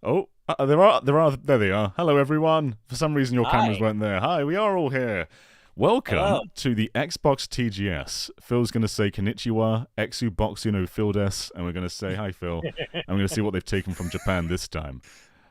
Oh, there they are. Hello, everyone. For some reason, your cameras Hi. weren't there. Hi, we are all here. Welcome Hello. to the Xbox TGS. Phil's going to say konnichiwa, exu boxu no Phil des, and we're going to say hi, Phil. And we're going to see what they've taken from Japan this time.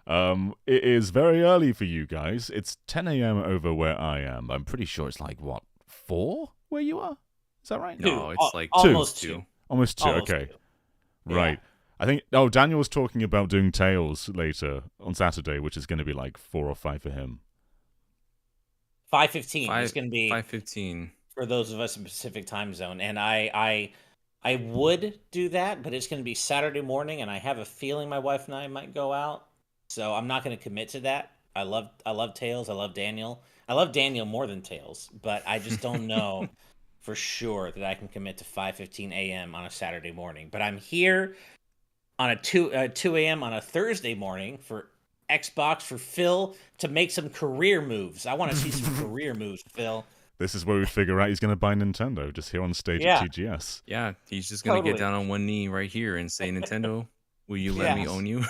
It is very early for you guys. It's 10 a.m. over where I am. I'm pretty sure it's like, what, 4 where you are? Is that right? Two. No, it's like Almost two. two. Almost 2, Almost okay. two. Right. I think, Daniel was talking about doing Tales later on Saturday, which is going to be like 4 or 5 for him. 5:15 is going to be 5:15. for those of us in Pacific time zone, and I would do that, but it's going to be Saturday morning, and I have a feeling my wife and I might go out, so I'm not going to commit to that. I love Tales. I love Daniel. I love Daniel more than Tales, but I just don't know for sure that I can commit to 5:15 a.m. on a Saturday morning. But I'm here on a 2 a.m. on a Thursday morning for Xbox for Phil to make some career moves. I want to see some career moves, Phil. This is where we figure out he's going to buy Nintendo, just here on stage Yeah. at TGS. Yeah, he's just gonna Totally. get down on one knee right here and say, "Nintendo, will you let me Yes. own you?"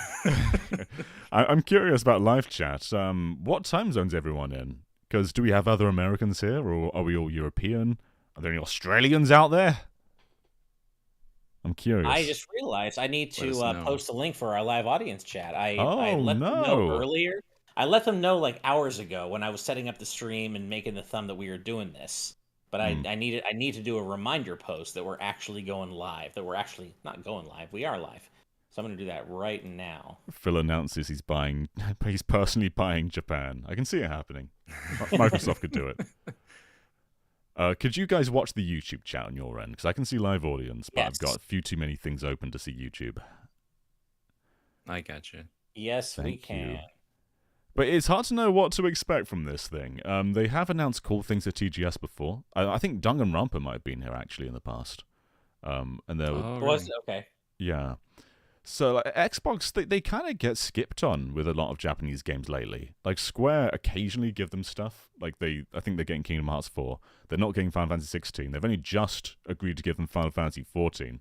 I'm curious about live chat. What time zone's everyone in? Because do we have other Americans here, or are we all European? Are there any Australians out there? I'm curious. I just realized I need Let us to know. post a link for our live audience chat. I Oh, let them know no. earlier. I let them know like hours ago when I was setting up the stream and making the thumb that we were doing this. But I need to do a reminder post that we're actually going live. That we're actually not going live. We are live. So I'm going to do that right now. Phil announces he's personally buying Japan. I can see it happening. Microsoft could do it. Could you guys watch the YouTube chat on your end? Because I can see live audience, but I've Yes. got a few too many things open to see YouTube. I gotcha. Yes, we Thank you. can. But it's hard to know what to expect from this thing. They have announced cool things at TGS before. I think Danganronpa might have been here actually in the past. And there were, Oh, Was really? okay. yeah. So like, Xbox, they kind of get skipped on with a lot of Japanese games lately. Like Square occasionally give them stuff. Like I think they're getting Kingdom Hearts 4. They're not getting Final Fantasy 16. They've only just agreed to give them Final Fantasy 14.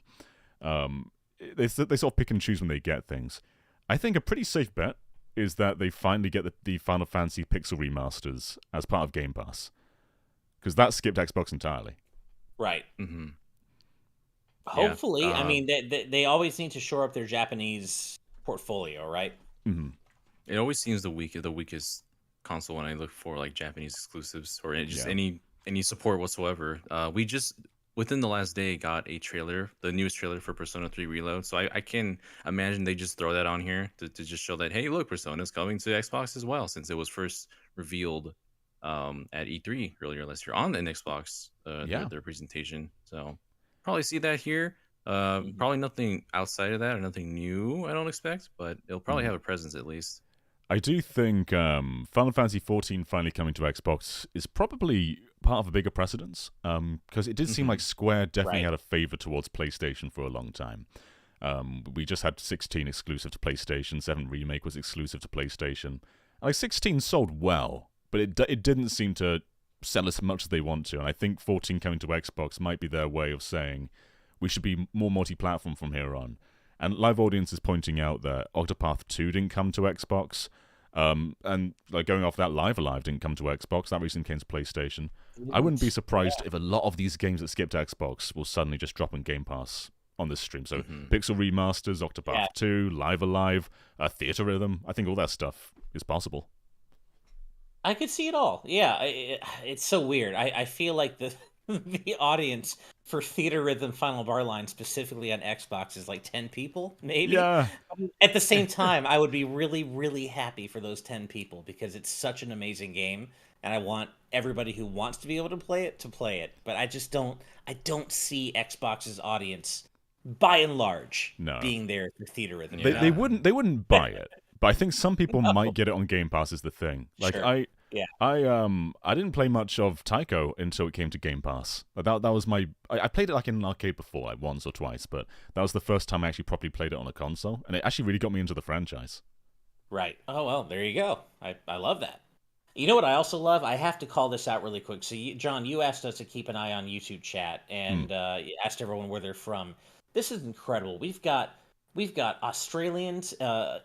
They sort of pick and choose when they get things. I think a pretty safe bet is that they finally get the Final Fantasy Pixel remasters as part of Game Pass. Because that skipped Xbox entirely. Right. Mm-hmm. Hopefully, I um, mean they always need to shore up their Japanese portfolio, right? Mm-hmm. It always seems the weakest console when I look for like Japanese exclusives or just Yeah. any support whatsoever. We just within the last day got a trailer, the newest trailer for Persona 3 Reload. So I can imagine they just throw that on here to just show that, hey, look, Persona's coming to Xbox as well, since it was first revealed at E3 earlier last year on an Xbox, Yeah. their presentation. So probably see that here. Mhm. Probably nothing outside of that or nothing new, I don't expect, but it'll probably Mhm. have a presence at least. I do think Final Fantasy XIV finally coming to Xbox is probably part of a bigger precedence, because it did seem Mhm. like Square definitely Right. had a favor towards PlayStation for a long time. We just had 16 exclusive to PlayStation, 7 Remake was exclusive to PlayStation. Like 16 sold well, but it didn't seem to sell as much as they want to, and I think 14 coming to Xbox might be their way of saying we should be more multi-platform from here on. And Live Audience is pointing out that Octopath 2 didn't come to Xbox. And like going off that, Live Alive didn't come to Xbox. That recently came to PlayStation. I wouldn't be surprised if a lot of these games that skipped Xbox will suddenly just drop on Game Pass on this stream. So Mhm. Pixel Remasters, Octopath Yeah. 2, Live Alive, Theater Rhythm. I think all that stuff is possible. I could see it all. Yeah, it's so weird. I feel like the the audience for Theater Rhythm Final Bar Line specifically on Xbox is like 10 people, maybe. Yeah. At the same time, I would be really, really happy for those 10 people because it's such an amazing game, and I want everybody who wants to be able to play it to play it. But I don't see Xbox's audience, by and large, No. being there for Theater Rhythm. They, you know? they wouldn't buy it, but I think some people No. might get it on Game Pass is the thing. Like Sure. Yeah. I didn't play much of Taiko until it came to Game Pass. That was my I played it like in an arcade before, like once or twice, but that was the first time I actually properly played it on a console, and it actually really got me into the franchise. Right. Oh well, there you go. I love that. You know what I also love? I have to call this out really quick. So, John, you asked us to keep an eye on YouTube chat and you asked everyone where they're from. This is incredible. We've got We've got Australians,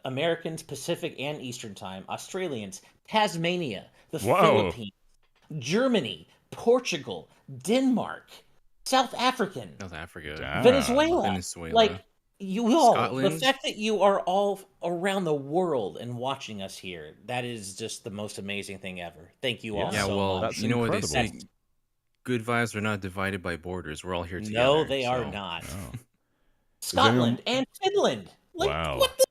Americans, Pacific and Eastern Time, Australians, Tasmania, the Whoa. Philippines, Germany, Portugal, Denmark, South African, South Africa, Damn. Venezuela. Venezuela. Like, you all, the Scotland. fact that you are all around the world and watching us here, that is just the most amazing thing ever. Thank you all Yeah, Yeah, so well, much. That's you know what they incredible. say. Good vibes are not divided by borders. We're all here together. No, they are so- not. Oh. Scotland and Finland. Like, Wow. what the?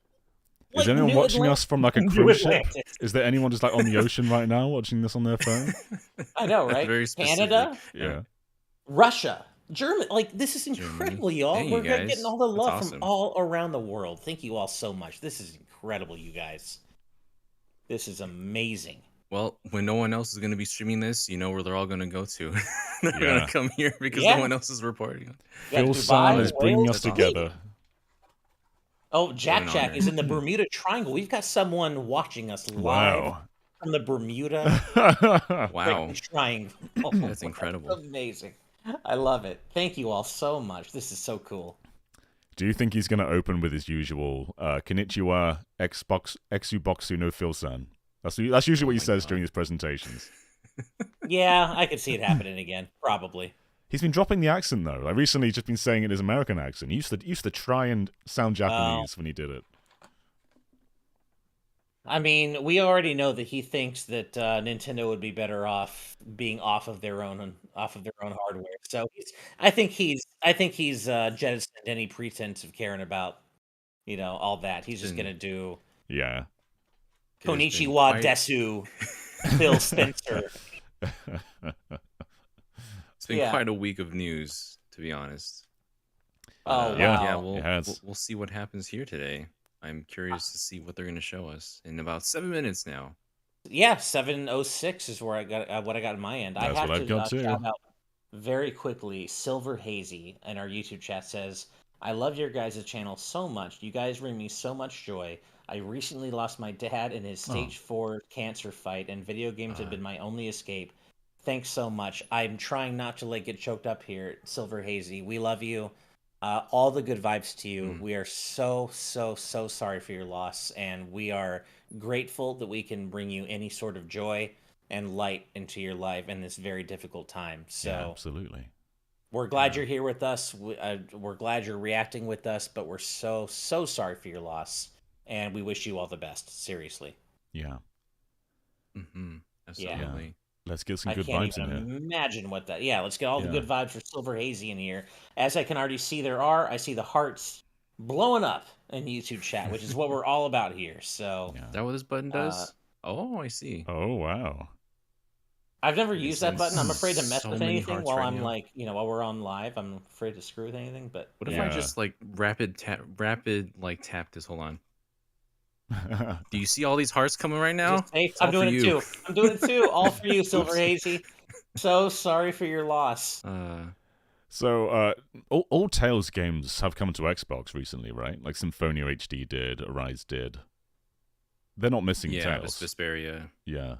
Is Like anyone New watching Atlant- us from like a New cruise ship? Atlantis. Is there anyone just like on the ocean right now watching this on their phone? I know, right? Very specific. Canada, Yeah. Russia, Germany. Like, this is incredible, y'all. Dang, you We're guys. getting all the That's love awesome. from all around the world. Thank you all so much. This is incredible, you guys. This is amazing. Well, when no one else is going to be streaming this, you know where they're all going to go to. They're going Yeah. to come here because Yeah. no one else is reporting. We got Phil Dubai, San is bringing Wales, us That's together. Oh, Jack an Jack honor. is in the Bermuda Triangle. We've got someone watching us live Wow. from the Bermuda Wow. Triangle. That's incredible. Amazing. I love it. Thank you all so much. This is so cool. Do you think he's going to open with his usual Konnichiwa Xbox Exuboxu no Phil-san? That's usually what he my says God. during his presentations. Yeah, I could see it happening again. Probably. He's been dropping the accent though. Like recently, he's just been saying it in his American accent. He used to try and sound Japanese when he did it. I mean, we already know that he thinks that Nintendo would be better off being off of their own hardware. So I think he's jettisoned any pretense of caring about, all that. He's just Been- gonna do Yeah. It has been Konichiwa quite- Desu, Phil Spencer. It's been Yeah. quite a week of news, to be honest. Oh, Yeah. Yeah, wow. It has. we'll see what happens here today. I'm curious to see what they're going to show us in about 7 minutes now. Yeah, 706 is where I got what I got in my end. I That's have what to I've got too. shout out very quickly. Silver Hazy in our YouTube chat says, "I love your guys' channel so much. You guys bring me so much joy. I recently lost my dad in his stage 4 cancer fight, and video games have been my only escape. Thanks so much. I'm trying not to get choked up here, Silver Hazy. We love you. All the good vibes to you. We are so sorry for your loss, and we are grateful that we can bring you any sort of joy and light into your life in this very difficult time. So Yeah, absolutely. we're glad you're here with us. We're glad you're reacting with us, but we're so sorry for your loss, and we wish you all the best. Seriously, Yeah. Mm-hmm. Absolutely. Let's get some I good can't vibes in even here. imagine what that. Yeah, let's get all the Yeah. good vibes for Silver Hazy in here. As I can already see, I see the hearts blowing up in YouTube chat, which is what we're all about here. So Yeah. Is that what this button does? Oh, I see. Oh wow. I've never Makes used that button. I'm sense. afraid to mess So with many anything hearts while right I'm now. while we're on live. I'm afraid to screw with anything. But What if Yeah. I just rapid tap this? Hold on. Do you see all these hearts coming right now? just say, It's all I'm for doing it you. too. I'm doing it too. All for you, Silver Oops. Hazy. So sorry for your loss. So, all Tales games have come to Xbox recently, right? Like Symphonia HD did, Arise did. They're not missing Yeah, Tales. Vesperia. Yeah.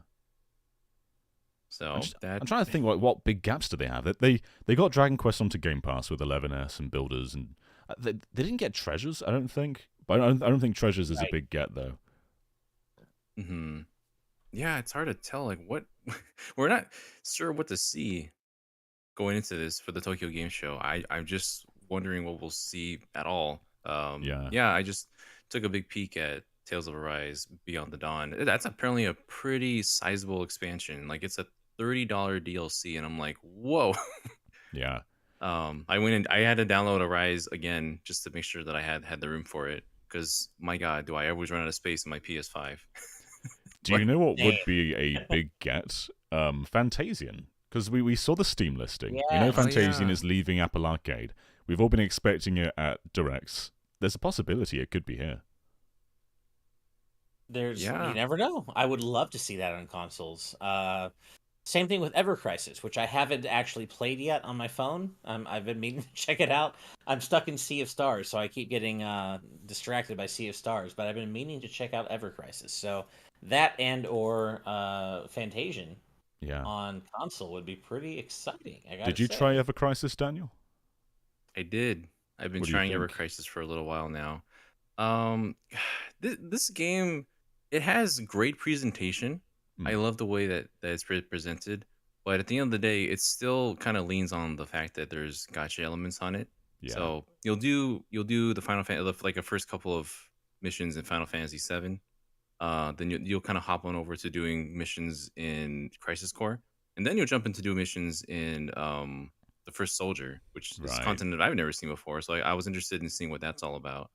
So I'm, just- that I'm trying to think what big gaps do they have? They got Dragon Quest onto Game Pass with 11S and Builders, and they didn't get Treasures, I don't think. But I don't think Treasures is a Right. big get though. hmm Yeah, it's hard to tell. Like what we're not sure what to see going into this for the Tokyo Game Show. I'm just wondering what we'll see at all. Yeah. I just took a big peek at Tales of Arise Beyond the Dawn. That's apparently a pretty sizable expansion. Like it's a $30 DLC, and I'm like, whoa. Yeah. I went and I had to download Arise again just to make sure that I had the room for it. Because my God, do I always run out of space in my PS5? Do you know what would Damn. be a big get? Fantasian. Because we saw the Steam listing. We Yeah. know Oh, Fantasian yeah. is leaving Apple Arcade. We've all been expecting it at Directs. There's a possibility it could be here. There's Yeah. you never know. I would love to see that on consoles. Same thing with Ever Crisis, which I haven't actually played yet on my phone. I've been meaning to check it out. I'm stuck in Sea of Stars, so I keep getting distracted by Sea of Stars. But I've been meaning to check out Ever Crisis. So that or Fantasian Yeah. on console would be pretty exciting. I gotta Did you say. try Ever Crisis, Daniel? I did. I've been What do you trying Ever think? Crisis for a little while now. Um, this game, it has great presentation. I Mm. love the way that it's presented, but at the end of the day, it still kind of leans on the fact that there's gotcha elements on it. Yeah. So you'll do the Final Fantasy like a first couple of missions in Final Fantasy VII. Then you'll kind of hop on over to doing missions in Crisis Core, and then you'll jump into do missions in the First Soldier, which is Right. content that I've never seen before. So I was interested in seeing what that's all about.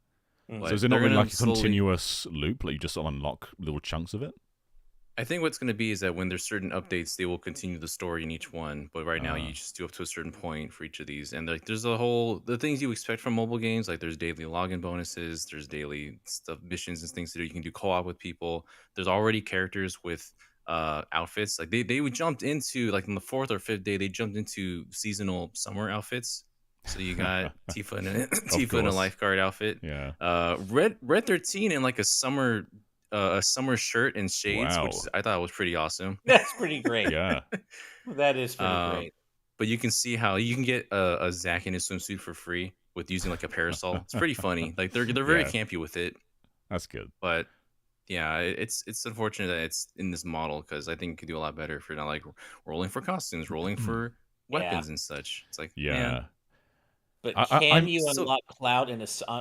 So Mhm. But is it not they're really gonna like a slowly. continuous loop? Like you just sort of unlock little chunks of it? I think what's going to be is that when there's certain updates, they will continue the story in each one. But right now, Uh, you just do up to a certain point for each of these, and like there's the things you expect from mobile games. Like there's daily login bonuses, there's daily stuff, missions and things to do. You can do co-op with people. There's already characters with outfits. Like they jumped into like on the fourth or fifth day, they jumped into seasonal summer outfits. So you got Tifa in a of Tifa in a course. lifeguard outfit. Yeah. Red 13 in like a summer shirt and shades, which Wow. I thought was pretty awesome. That's pretty great. Yeah. That is pretty Um, great. but you can see how you can get a Zack in his swimsuit for free with using like a parasol. It's pretty funny. Like they're very Yeah. campy with it, That's good. but yeah, it's unfortunate that it's in this model because I think it could do a lot better if you're not like rolling for costumes, rolling for Yeah. weapons and such. It's like, man, Yeah. But I'm can you so unlock Cloud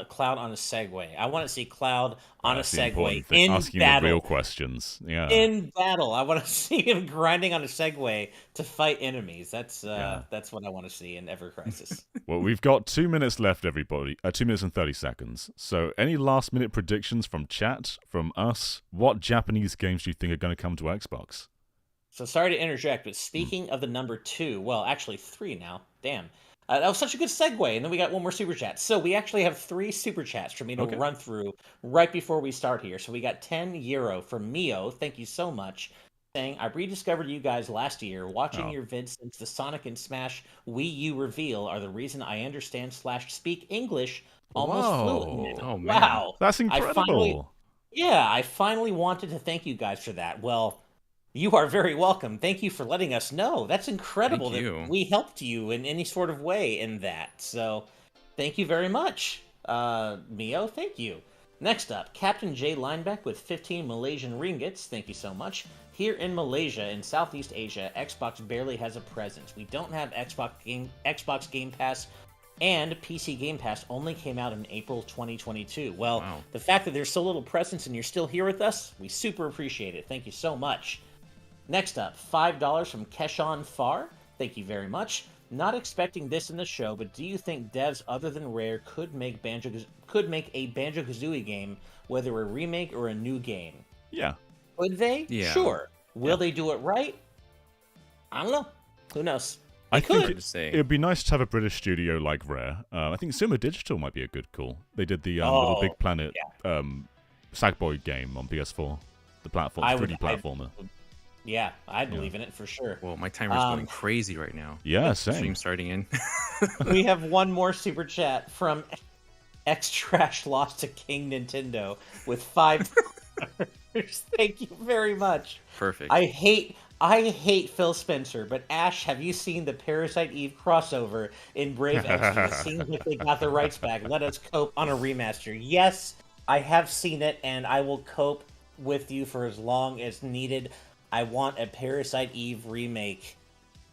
Cloud on a Segway? I want to see Cloud on a That's the Segway important thing. in Asking the real battle. questions. Yeah. In battle, I want to see him grinding on a Segway to fight enemies. Yeah. That's what I want to see in Ever Crisis. Well, we've got 2 minutes left, everybody. 2 minutes and 30 seconds. So, any last minute predictions from chat, from us? What Japanese games do you think are going to come to Xbox? So sorry to interject, but speaking of the number 2, well, actually 3 now. Damn. That was such a good segue, and then we got one more super chat. So we actually have 3 super chats for me to Okay. run through right before we start here. So we got 10 euro from Mio. Thank you so much. Saying, I rediscovered you guys last year. Watching Oh. your vids since the Sonic and Smash Wii U reveal are the reason I understand / speak English almost fluently Whoa. now. oh man, Wow. That's I finally, incredible. yeah, I finally wanted to thank you guys for that. Well, you are very welcome. Thank you for letting us know. That's incredible thank that you. we helped you in any sort of way in that. So, thank you very much. Mio, thank you. Next up, Captain J Lineback with 15 Malaysian ringgits. Thank you so much. Here in Malaysia, in Southeast Asia, Xbox barely has a presence. We don't have Xbox Game Pass, and PC Game Pass only came out in April 2022. Well, Wow. the fact that there's so little presence and you're still here with us, we super appreciate it. Thank you so much. Next up, $5 from Keshawn Farr. Thank you very much. Not expecting this in the show, but do you think devs other than Rare could make a Banjo-Kazooie game, whether a remake or a new game? Yeah. Could they? Yeah. Sure. Will Yeah. they do it right? I don't know. Who knows? I They think could. Hard to say. It'd be nice to have a British studio like Rare. I think Sumo Digital might be a good call. They did the Little Big Planet Sackboy game on PS4. The platform, I 3D would- platformer. Yeah, I believe in it for sure. Well, my timer's going crazy right now. Yeah, Stream same. starting in. We have one more super chat from X Trash Lost to King Nintendo with $5. Thank you very much. Perfect. I hate Phil Spencer, but Ash, have you seen the Parasite Eve crossover in Brave Exvius? It seems like they got the rights back. Let us cope on a remaster. Yes, I have seen it, and I will cope with you for as long as needed. I want a Parasite Eve remake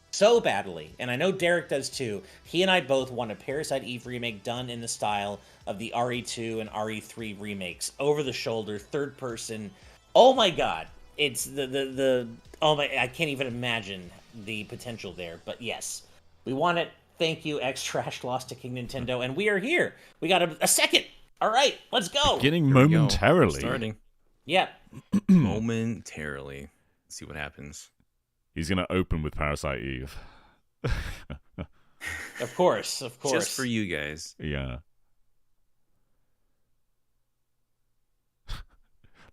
so badly, and I know Derek does too. He and I both want a Parasite Eve remake done in the style of the RE2 and RE3 remakes, over the shoulder, third person. Oh my god, it's the oh my, I can't even imagine the potential there. But yes, we want it. Thank you, X Trash Lost to King Nintendo, and we are here. We got a second. All right, let's go. Beginning Here we go. momentarily. Starting Yeah, momentarily. Let's see what happens. He's going to open with Parasite Eve. of course. Just for you guys. Yeah.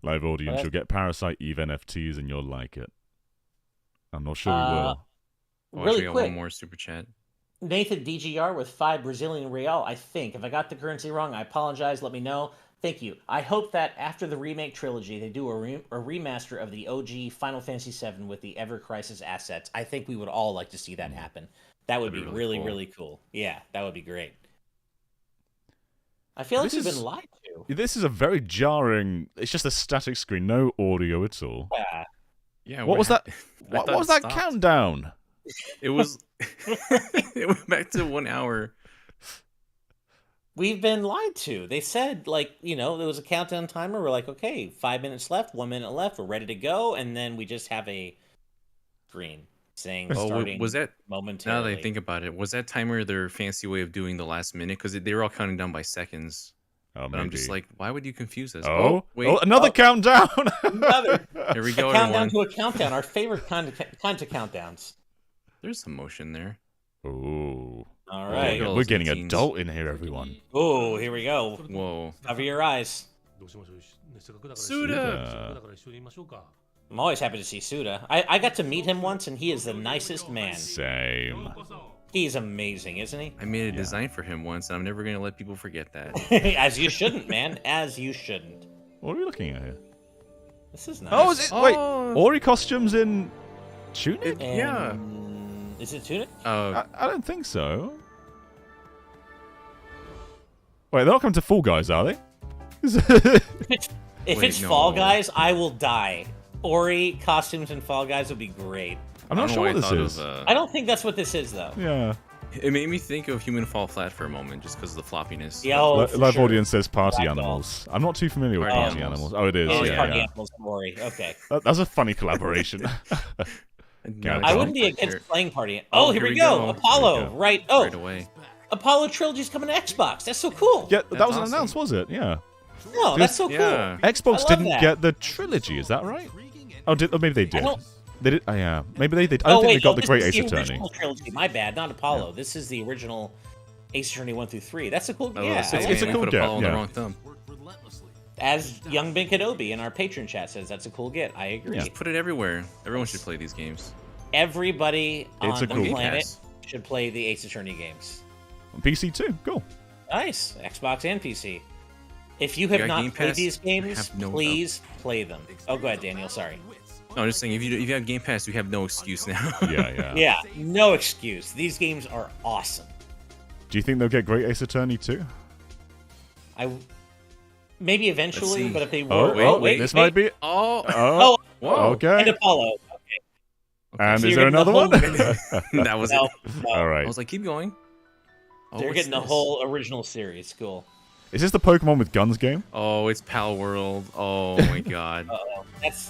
Live audience, Well, you'll get Parasite Eve NFTs and you'll like it. I'm not sure we Uh, will. Oh, Really actually got quick. one more super chat. Nathan DGR with 5 Brazilian real, I think. If I got the currency wrong, I apologize. Let me know. Thank you. I hope that after the remake trilogy, they do a remaster of the OG Final Fantasy VII with the Ever Crisis assets. I think we would all like to see that happen. That would That'd be be really, really cool. really cool. Yeah, that would be great. I feel like This we've is- been lied to. This is a very jarring. It's just a static screen, no audio at all. Yeah. Yeah. What was that? I What thought was it that stopped. countdown? It was. It went back to 1 hour. We've been lied to. They said, like, there was a countdown timer. We're like, okay, 5 minutes left, 1 minute left. We're ready to go. And then we just have a screen saying Oh, starting was that? momentarily. Now that I think about it, was that timer their fancy way of doing the last minute? Because they were all counting down by seconds. Oh, But I'm just like, why would you confuse us? oh, wait. oh, another countdown. Another. Here we A go, countdown everyone. to a countdown. Our favorite kind of countdowns. There's some motion there. Ooh. All Oh, right. look at all We're those getting 18s. adult in here, everyone. Oh, here we go. Whoa. Cover your eyes. Suda! I'm always happy to see Suda. I got to meet him once, and he is the nicest man. Same. He's amazing, isn't he? I made a design for him once, and I'm never gonna let people forget that. As you shouldn't, man. As you shouldn't. What are we looking at here? This is nice. Oh, is it? Wait, Oh. Ori costumes in Tunic? Yeah. Is it Tunic? I don't think so. Wait, they're not coming to Fall Guys, are they? If Wait, it's Fall no. Guys, I will die. Ori costumes and Fall Guys would be great. I'm not sure what this is. I don't think that's what this is, though. Yeah. It made me think of Human Fall Flat for a moment, just because of the floppiness. Yeah, oh, for Live sure. audience says party Ragdoll. animals. I'm not too familiar with Party party animals. animals. Oh, it is. It is yeah, Party yeah. Animals and Ori. Okay. That's a funny collaboration. No, I Don't wouldn't be don't against care. playing Party. Oh, Oh, here here we we go. go. Apollo. Here we go. Right. Oh, Right away. Apollo Trilogy's coming to Xbox. That's so cool. yeah, that That's wasn't awesome. announced, was it? Yeah. No, that's so Yeah. cool. Xbox I love didn't that. get the trilogy, is that right? Oh, maybe they did. don't- They did. Oh, yeah. Maybe they did. I don't think they got the this Great is Ace Attorney. original trilogy. My bad, not Apollo. This is the original Ace Attorney 1 through 3. That's a cool. Oh, Yeah, so I like it's a that. cool put get, Apollo on yeah. the wrong thumb. As Young Ben Kenobi in our patron chat says, that's a cool get. I agree. Yeah. Just put it everywhere. Everyone should play these games. Everybody It's on a the cool Game planet Pass. should play the Ace Attorney games. On PC too. Cool. Nice. Xbox and PC. If you have got not Game played Pass? these games, Have no- please play them. Oh, go ahead, Daniel. Sorry. No, I'm just saying, if you have Game Pass, you have no excuse now. Yeah, yeah. Yeah, no excuse. These games are awesome. Do you think they'll get Great Ace Attorney too? Maybe eventually, see. but if they were, Oh, wait, this wait. might be. Oh, Oh, whoa. okay. And Apollo. And So is you're there getting the another one? whole- that was No, it. no. All I right. was like, keep going. Oh, They're what's getting the this? whole original series. Cool. Is this the Pokemon with guns game? Oh, it's Pal World. Oh my god.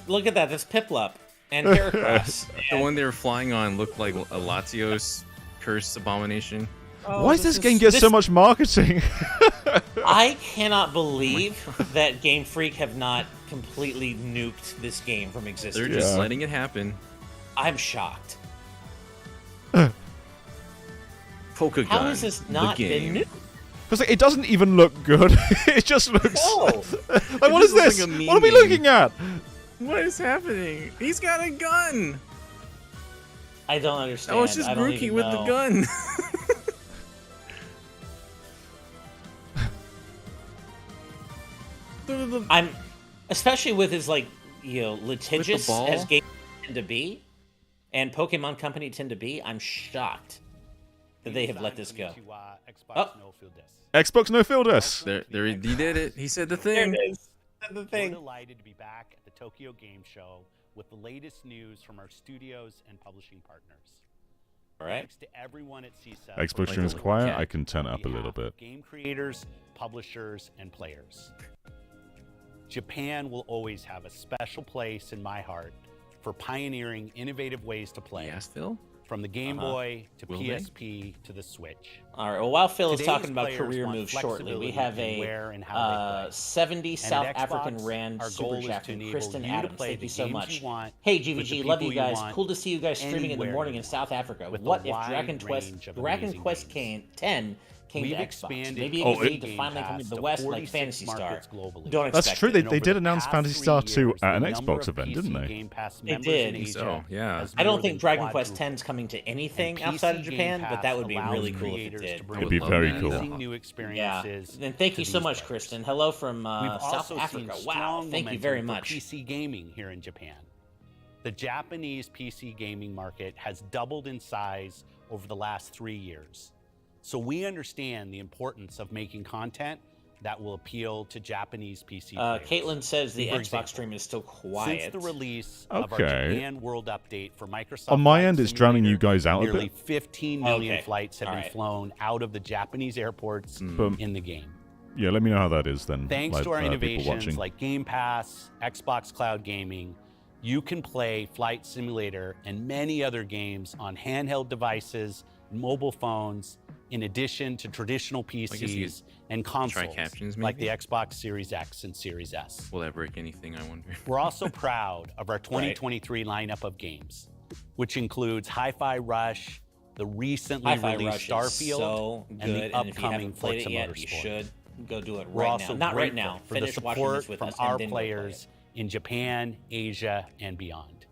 Look at that. That's Piplup and Heracross. The one they were flying on looked like a Latios curse abomination. Oh, Why does this game get so much marketing? I cannot believe that Game Freak have not completely nuked this game from They're existence. just Yeah. letting it happen. I'm shocked. Pokegun. How has this not the been game. nuked? Because it doesn't even look good. It just looks. No. Like, what is just looks this? like a meme What are we game. looking at? What is happening? He's got a gun. I don't understand. Oh, it's just I don't Grookey even with the know. gun. I'm, especially with his litigious ball? as games tend to be, and Pokemon Company tend to be. I'm shocked that they have let this go. Oh. Xbox no field us. There, he did it. He said the There thing. it is. That's the We're thing. delighted to be back at the Tokyo Game Show with the latest news from our studios and publishing partners. All right. Thanks to everyone at CSET. Xbox stream is little quiet. cat. I can turn it up a little bit. Game creators, publishers, and players. Japan will always have a special place in my heart for pioneering innovative ways to play. Yes, Phil. From the Game Boy to Will they? PSP to the Switch. All right. Well, while Phil is Today's talking about players career want moves shortly, we flexibility have in a where and how they play. 70 And South at African Xbox, Rand our super goal is chat to from enable Kristen you to Adams. play Thank the you so games much. you want Hey, with the GVG, love you people you guys. want, Cool to see you guys streaming in the anywhere morning you in want, South Africa. with a What if wide Dragon Quest range of Dragon amazing Quest games. 10 came We've to Xbox? expanded Maybe Oh, it could lead to Game finally coming Pass to the to West like 46 Fantasy Star. markets globally. Don't That's expect true. it. They And over did the announce past Phantasy 3 Star 2 years, at the an number Xbox of event, PC didn't they? Game Pass They members did. in I think Asia so, yeah. has I don't more think than Dragon Quest quadrupled. 10 is coming to anything And outside PC of Game Japan, but Pass that would be allows really cool if it creators did. to bring It'd be love very that. cool. amazing new Yeah. experiences And thank to you so these much, players. Kristen. Hello from We've South also Africa. seen Wow. strong Thank you very momentum for much. PC gaming here in Japan. The Japanese PC gaming market has doubled in size over the last 3 years. So we understand the importance of making content that will appeal to Japanese PC players. Caitlin says the For Xbox example, stream is still Since quiet. the release of our Okay. Japan World Update for Microsoft On my Flight end, it's drowning you Simulator, guys out a nearly bit. 15 million Okay. flights have All been right. flown out of the Japanese airports But in the game. yeah, let me know how that is then. Thanks like, to our people innovations watching. like Game Pass, Xbox Cloud Gaming, you can play Flight Simulator and many other games on handheld devices, mobile phones, in addition to traditional guess you PCs and consoles captions, like the maybe? Xbox Series X and Series S. Will that break anything? I wonder. We're also proud of our 2023 lineup of games, which includes Hi-Fi Rush, the recently Hi-Fi released Rush is Starfield, so good, and the and if you upcoming haven't played Forza it yet, Motorsport. you should go do it We're right also now. Not right grateful now. for the Finish watching support this with from us, our and then go play players it. in Japan, Asia, and beyond.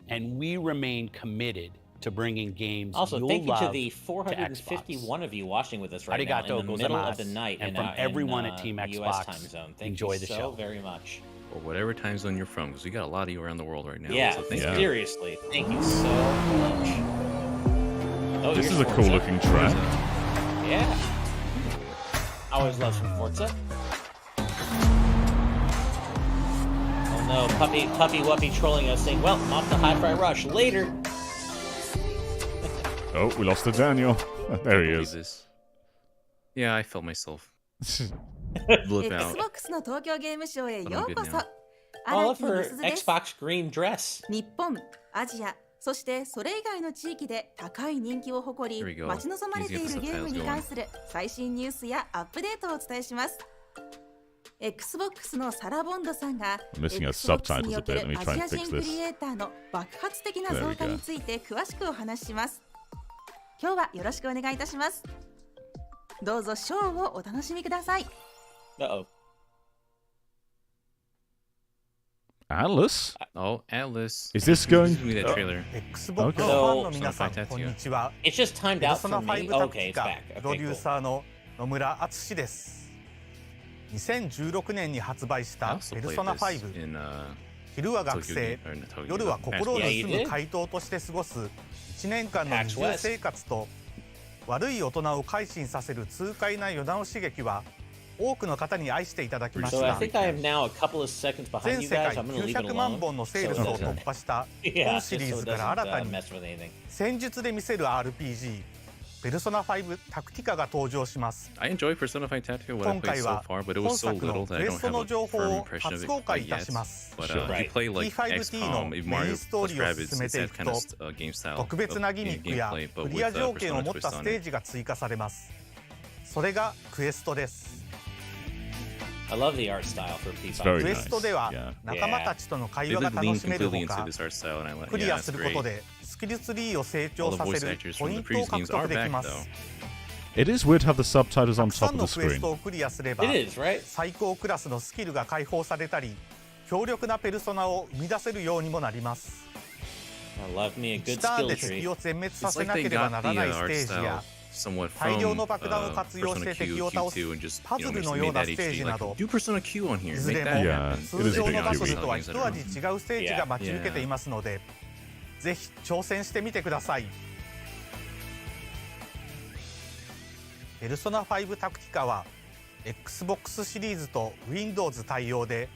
And we remain committed to bringing games Also, you'll thank you to love the to 451 Xbox. of you watching with us right Arigato now in the middle of the gozaimasu. night And in, from everyone in, at Team US Xbox, time zone. Thank enjoy you the so show. very much. Or whatever time zone you're from, because we got a lot of you around the world right now. Yeah, so thank Yeah. you. seriously. Thank you so much. Oh, This here's is a cool Forza. looking track. Yeah. I always love some Forza. Oh no, Puppy Wuppy trolling us saying, well, I'm off to Hi-Fi Rush later. Oh, we lost to Daniel. There he Believe is. this. Yeah, I felt myself blip out. Xbox の東京ゲームショウへ But よ I'm う good こそ now. I 荒 love 木 her みすずです Xbox green dress. 日本、アジア、そしてそれ以外の地域で高い人気を誇 Here we り go. 待ち望まれてい Please る get the ゲームに subtitles 関する最新ニュースやアップデートをお伝えします。Xbox のサラ・ボンドさんが I'm missing our Xbox subtitles に a おけ bit. Let る me ア try ジ and ア人 fix クリ this. エイターの爆発的な There 増 we 加 go. について詳しくお話しします。今日はよろしくお願いいたします。どうぞショーをお楽しみください。Uh-oh. Atlas? Oh, Atlas. Is this going? Give me that trailer. Xbox のファンの皆皆さん、さんこんにちは。 It's just timed ペル out ソ for ナ me. 5タク Okay, ティ it's カ back. プロ Okay, デュー cool. サーの野村敦です。2016年に発売し I た also ペル played ソナ this 5。 in 昼は Tokyo 学生 Game- or not Tokyo 夜は Game, 心を Pax 休 Yeah, you む did. 怪盗として過ごす1年間の二重生活と悪い大人を改心させる痛快な世直し劇は多くの方に愛していただきまし So I た。 think I am now a couple of seconds behind 全 you 世 guys. 界 I'm going to leave it 900万 alone. 本のセー So ル it スを doesn't, 突破した yeah, 本シリ so ー it ズから新 doesn't たに mess with anything. 戦術で見せる RPG ペルソナ5タクティカが登場します。 I enjoy Persona 5 Tactical, what I 今 played 回 so は far, but it 本 was so 作の little ク that I エ don't スト have の a 情報 firm を impression of 初 it 公開 quite いた yet. します。 But Sure. if you play like P5T の XCOM, if メイン Mario ストー plus リーを Rabbids, 進め it's てい that く kind と of game style 特別なギミ of ックや gameplay, but クリア with 条件を Persona 持った twist ス on テー it. ジが追加されます。それがクエストです。 I love the art style for It's P5. very クエストでは nice. Yeah. 仲間たちとの会 They 話が like lean 楽しめる completely ほ into か this art style, and I like. クリ Yeah, ア it's するこ great. とでスキルツリーを成 All 長 the さ voice せる actors ポ from イ the ントを previous 獲 games 得 are でき back ま though. す。 It is weird to have the subtitles た on くさ top ん of の the クエス screen. トをクリアすれば It is, right? 最高クラスのスキルが解放されたり強力なペルソナを生み出せるようにもなります。 I love me a 1 good ターン skill で敵 tree. を全滅さ It's せ like な they ければ got な the らない art ステージ style や somewhat 大量 from の爆弾を活用し Persona て Q, 敵を倒す Q2, and just パズル you の know, よう made な that ステー HD. ジな Like, ど do Persona Q on い here. ず Make れ that も Yeah, happen. it 通 is a 常 bit のバト gooey. ルとは一味違うステージが待ち受けていますのでぜひ挑戦してみてください。ペルソナ5タクティカは Xbox シリーズと Windows 対応で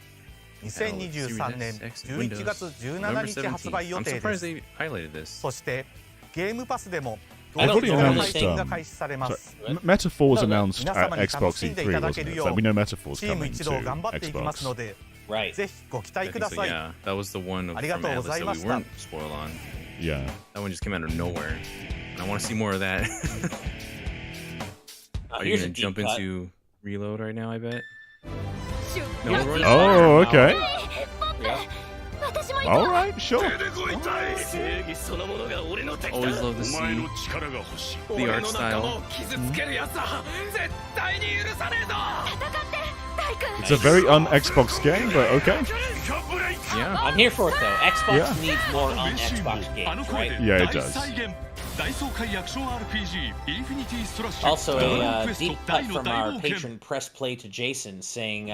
2023年11月17日発売予 I'm 定で surprised す。 they highlighted this. そしてゲームパスでも I 同 don't 時 know の this, 配信が開始されま So, す。 Metaphor was No, no. announced at 皆様に楽 Xbox しんでい E3, ただ wasn't ける it? よ So う we know Metaphor's チーム coming 一同 to 頑張っていきますの Xbox. で Right. ぜひご期待くだ So さい。 yeah, that was the one from ありがとうご Atlas ざい that ま we した。 weren't spoiled on. Yeah. That one just came out of nowhere. And I want to see more of that. Are you Here's a gonna deep jump cut. into Reload right now? I bet. シュ No, ラッ we're キー Oh, okay. Yeah. 私も行 All こう right, sure. Always love to see the art style. It's a very un-Xbox game, but okay. Yeah. I'm here for it though. Xbox Yeah. needs more on Xbox games, right? Yeah, it does. Also, a deep cut from our patron Press Play to Jason saying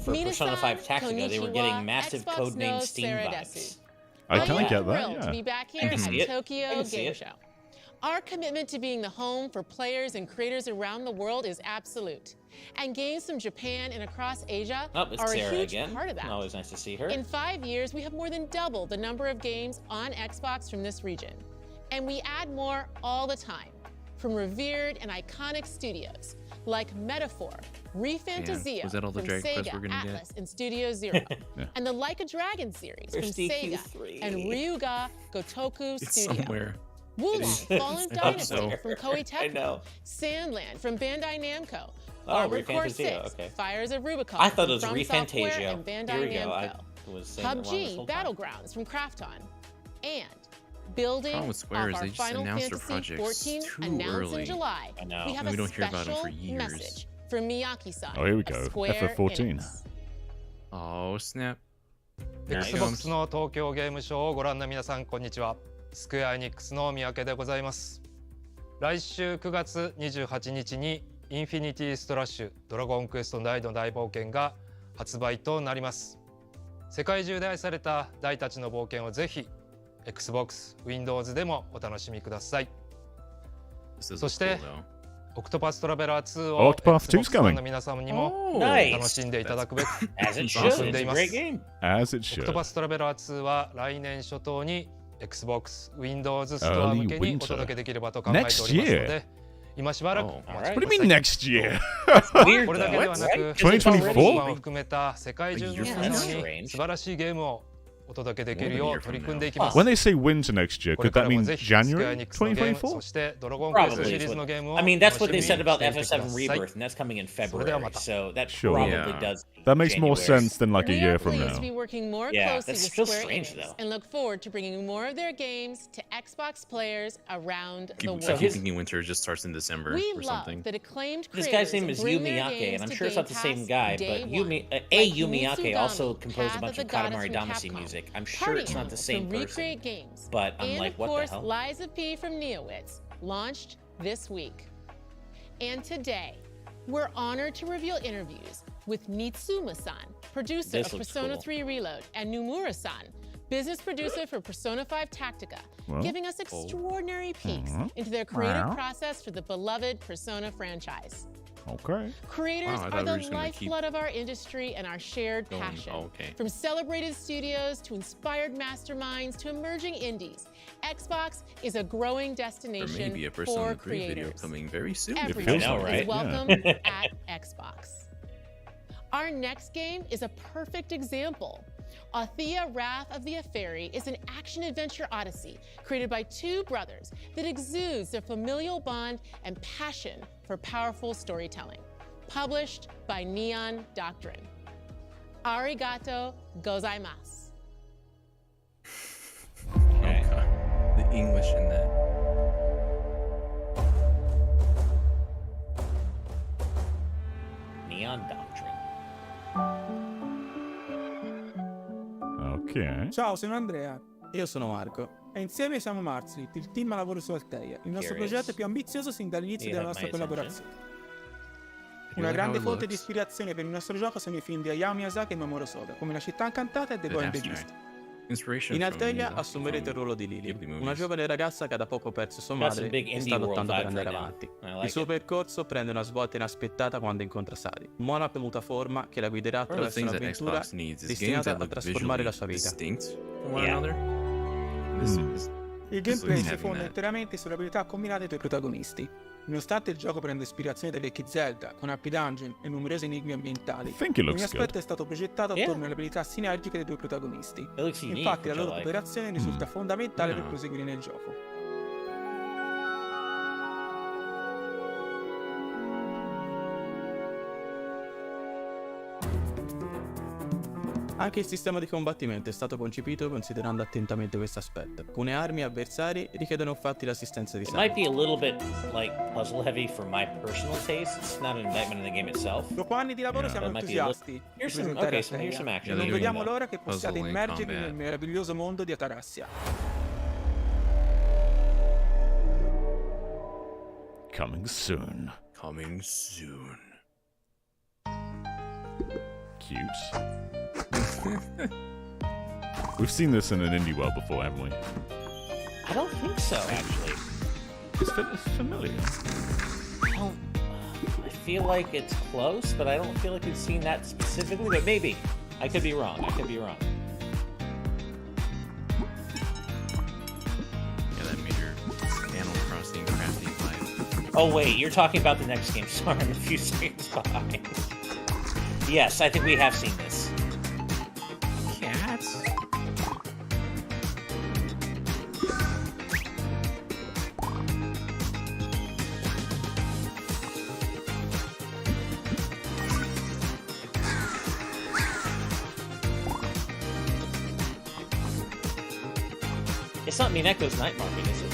for Persona 5 Tactica they were getting massive codename Steam vibes. I Oh, kind yeah. of get Thrilled that, to be yeah. back I here can see at it. I Tokyo can see Game it. Show. Our commitment to being the home for players and creators around the world is absolute. And games from Japan and across Asia Oh, it's are a Sarah huge again. part of that. Always nice to see her. In 5 years, we have more than doubled the number of games on Xbox from this region. And we add more all the time, from revered and iconic studios like Metaphor, ReFantazia was that all the from Dragon Quest Sega, we're gonna get? Atlas, and Studio Zero, Yeah. and the Like a Dragon series from Where's Sega, DQ3? and Ryuga Gotoku It's Studio. somewhere. Wulong, Fallen I hope Dynasty so. from Koei Tecmo. I know. Sandland from Bandai Namco. Oh, Armored Core ReFantazia, 6, okay. Fires of Rubicon I thought it from was From Software ReFantazia. and Bandai Here we go. I Namco. was saying it wrong this PUBG whole time. Battlegrounds from Krafton. And building Problem with Square off is our they just Final announced their Fantasy projects 14 too announced early. in July, I know. we have And we a don't hear about them special for years. message from Miyaki-san. Oh, here we of go. Square FF14. Enix. Oh snap! Xbox の東京ゲームショウをご覧の皆さんこんにちは。スクエアエニックスの三宅でございます。来週9月28日にインフィニティストラッシュドラゴンクエスト9の大冒険が発売となります。世界中で愛された大たちの冒険をぜひ Xbox、Windows でもお楽しみください。 This is そして cool, though. オクトパストラベラー2を Octopath 2's Xbox ファ coming. ンの皆様にも Oh, 楽 nice. しんでいただくべく As it Awesome. should. It's a great game. As it オク should. トパストラベラー2は来年初頭に Xbox、Windows ストア向けにお届けできればと考えておりますの Next year? で、今しばらくお Oh, 待ち What く do you だ mean さい。 next year? Weird これだけ though. ではなく、 2024? 1を含めた世界中の Yeah, 皆 that's さんに strange. 素晴らしいゲームをお届けできるよう取り組んでいきます。 When they say winter next year, これ could か that らも mean ぜひスクエアエ January ニックスのゲーム、そ 2024? してドラゴンクエスト Probably シ is リーズの what, ゲームを I mean, that's 楽 what しみ they に said about していてくだ FF7 さい。 Rebirth, and that's coming in それでは February. また。 So that Sure. probably Yeah. does. That makes more January. sense than like a We year are from pleased now. to be working more Yeah, closely that's with still Square strange, Enix though. and look forward to bringing more of their games to Xbox players around the world. I keep his- thinking winter just starts in December We or love something. that acclaimed This creators guy's name is bring Yu their Miyake, games and I'm to sure it's Game not the same Pass guy, day but one, Yu like Miyake also Mitsugami, composed a Path bunch of of the Goddess Katamari from Damacy Capcom, music. I'm sure Party it's not the Animals same from person. Recreate Games, But I'm and like, of what the course, hell? Lies of P from Neowitz, launched this week. And today, we're honored to reveal interviews with Nitsuma-san, producer This of looks Persona cool. 3 Reload, and Nomura-san, business producer for Persona 5 Tactica, Well. giving us extraordinary peeks into their creative process for the beloved Persona franchise. Okay. Creators Wow, I are thought we the were just gonna keep lifeblood of our industry and our shared going. passion. Oh, okay. From celebrated studios to inspired masterminds to emerging indies, Xbox is a growing There destination may be a for Persona 3 creators. video coming very soon. Everyone feels I know, like right? is welcome at Xbox. Our next game is a perfect example. Althea Wrath of the Apheri is an action-adventure odyssey created by two brothers that exudes their familial bond and passion for powerful storytelling. Published by Neon Doctrine. Arigato gozaimasu. Okay. Oh, God. The English in that. Neon Doctrine. Okay. Ciao, sono Andrea. Io sono Marco. E insieme siamo Marslit, il team a lavoro su Alteia, il nostro Curious. progetto più ambizioso sin dall'inizio You della have nostra my collaborazione. You Una like how grande it fonte di looks? ispirazione per il nostro gioco sono i film di Hayao Miyazaki e Mamoru Soda, come La città incantata e The The Boy and the abstract. Beast. Inspiration In from Alteia Miyazaki, assumerete il from ruolo di Lily, Ghibli una movies. giovane ragazza che ha da poco perso sua Got some madre big e indie sta world lottando per vibes andare right now. avanti. I like Il suo it. percorso prende una svolta inaspettata quando incontra Sari, un'uomo muta forma che la guiderà One of the attraverso things that un'avventura Xbox needs is games destinata that a look trasformare visually la sua vita. distinct from one Yeah. another. This Hmm. is Il This gameplay looks si having fonda that. interamente sulle abilità combinate dei tuoi protagonisti. Nonostante il gioco prenda ispirazione dai vecchi Zelda, con Happy Dungeon e numerosi enigmi ambientali, I think it ogni looks aspetto good. è stato progettato Yeah. attorno alle abilità sinergiche dei due protagonisti. It looks unique, Infatti la which I loro like. cooperazione risulta fondamentale per Yeah. proseguire nel gioco. Anche il sistema di combattimento è stato concepito considerando attentamente questo aspetto. Alcune armi e avversari richiedono infatti l'assistenza di It Sari. might be a little bit like puzzle heavy for my personal tastes, not an indictment in the game itself. Dopo anni di lavoro Yeah. siamo That might be a entusiasti di Here's some- presentare okay, some- here's Alteia some action. e non Yeah, vediamo they're l'ora che possiate puzzle and immergervi combat. nel meraviglioso mondo di Atarassia. Coming soon. coming soon. Cute. We've seen this in an indie world before, haven't we? I don't think so, actually. It's familiar. I feel like it's close, but I don't feel like we've seen that specifically. But maybe I could be wrong. Yeah, that made your Animal Crossing crafting vibe. Oh wait, you're talking about the next game. Sorry, I'm a few seconds behind. Yes, I think we have seen this. Cats. It's not Mineko's Night Market, is it?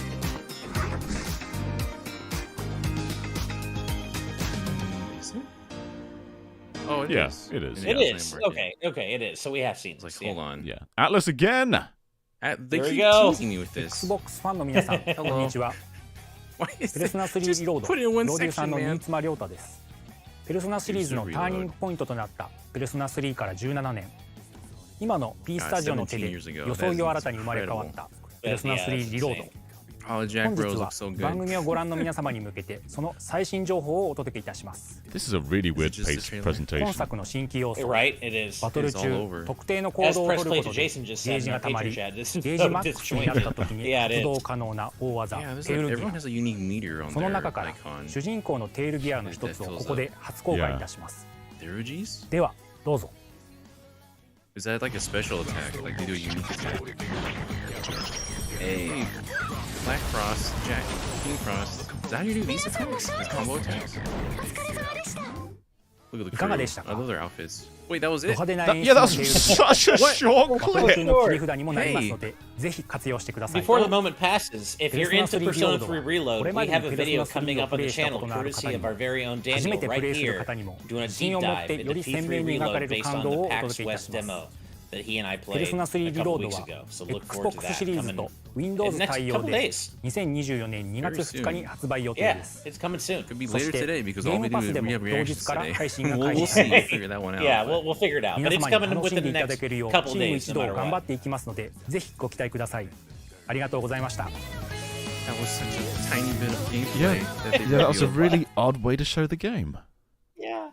Is it? Oh, it is. Yes, it is. It Yeah, is. Night Market. Okay, it is. So we have seen It's like, this. hold on. Yeah. Atlas again. They There we keep go. teasing me with this. Xbox ファンの皆さん、こんにちは。 Why is ペルソナ that? 3 Just リロード、 put it in one プロデューサー section, の新 man. 妻亮太です。ペルソナシリーズのターニングポイントとなったペルソナ3から17年。今の P スタジオの手で装いを新たに生まれ変わったペルソナ3リロード。 Oh, Jack 本 Bros 日は looks so 番 good. 組をご覧の皆様に向けてその最新情報をお届けいたします。 This is a really weird Is it just a paced trailer? 本 presentation. 作の新規要素、 Right, it is. バトル It's all 中 over. 特定の行 As 動を Press 取る Play こ to とで Jason just ゲ said ー in ジ our がたま Patreon り chat, this is ゲージ so マックスになった時 disjointed. に Yeah, it 起動 is. 可能な大技 Yeah, there's テー like ルギ everyone ア has a unique meter on その their 中から icon. 主人公のテールギアの一つをここで初公開いたします。 Derugis? ではどうぞ。 Is that like a special attack? Like they do a unique attack? Hey, Black Frost, Jack, King Frost. Is that how you do these attacks? These combo attacks? Look at the いかが crew. でしたか？ I love their outfits. Wait, that was ド it? 派手な That- 演 yeah, 出 that の was テールギア such a short バトル clip. 中の切り札にもなりますので、ぜひ活用してください。 Before the moment passes, if you're into Persona 3 Persona 3 Reload, we have a video coming up on the channel courtesy of our very own 初め Daniel てプ right レイする here, 方にも doing a 自信 deep を持っ dive てより into 鮮 P3 明に描かれ Reload る based 感 on 動 the をお PAX 届けいた West します。 demo that he and I ペル played ソナ a 3リ couple ロード weeks は ago. So look forward to Xbox that シリーズ coming と in Windows the next 対応 couple で days. 2024年2月2日に発売予定 Yeah, です。 it's coming soon. Could be そし later て today ゲ because ー all ム we パ do ス is で we も have 同 reactions 日から today. 配信が We'll 開始 see. され We'll ます figure that one out. Yeah, we'll figure it out. 皆 But it's 様に coming 楽しん within で the いただ next けるよう couple チーム days, 一 no 同 matter 頑張 what. っていきますのでぜひご期待ください。ありがとうございました。 That was such a tiny bit of gameplay Yeah, that they yeah, that was a revealed. really odd way to show the game. Yeah.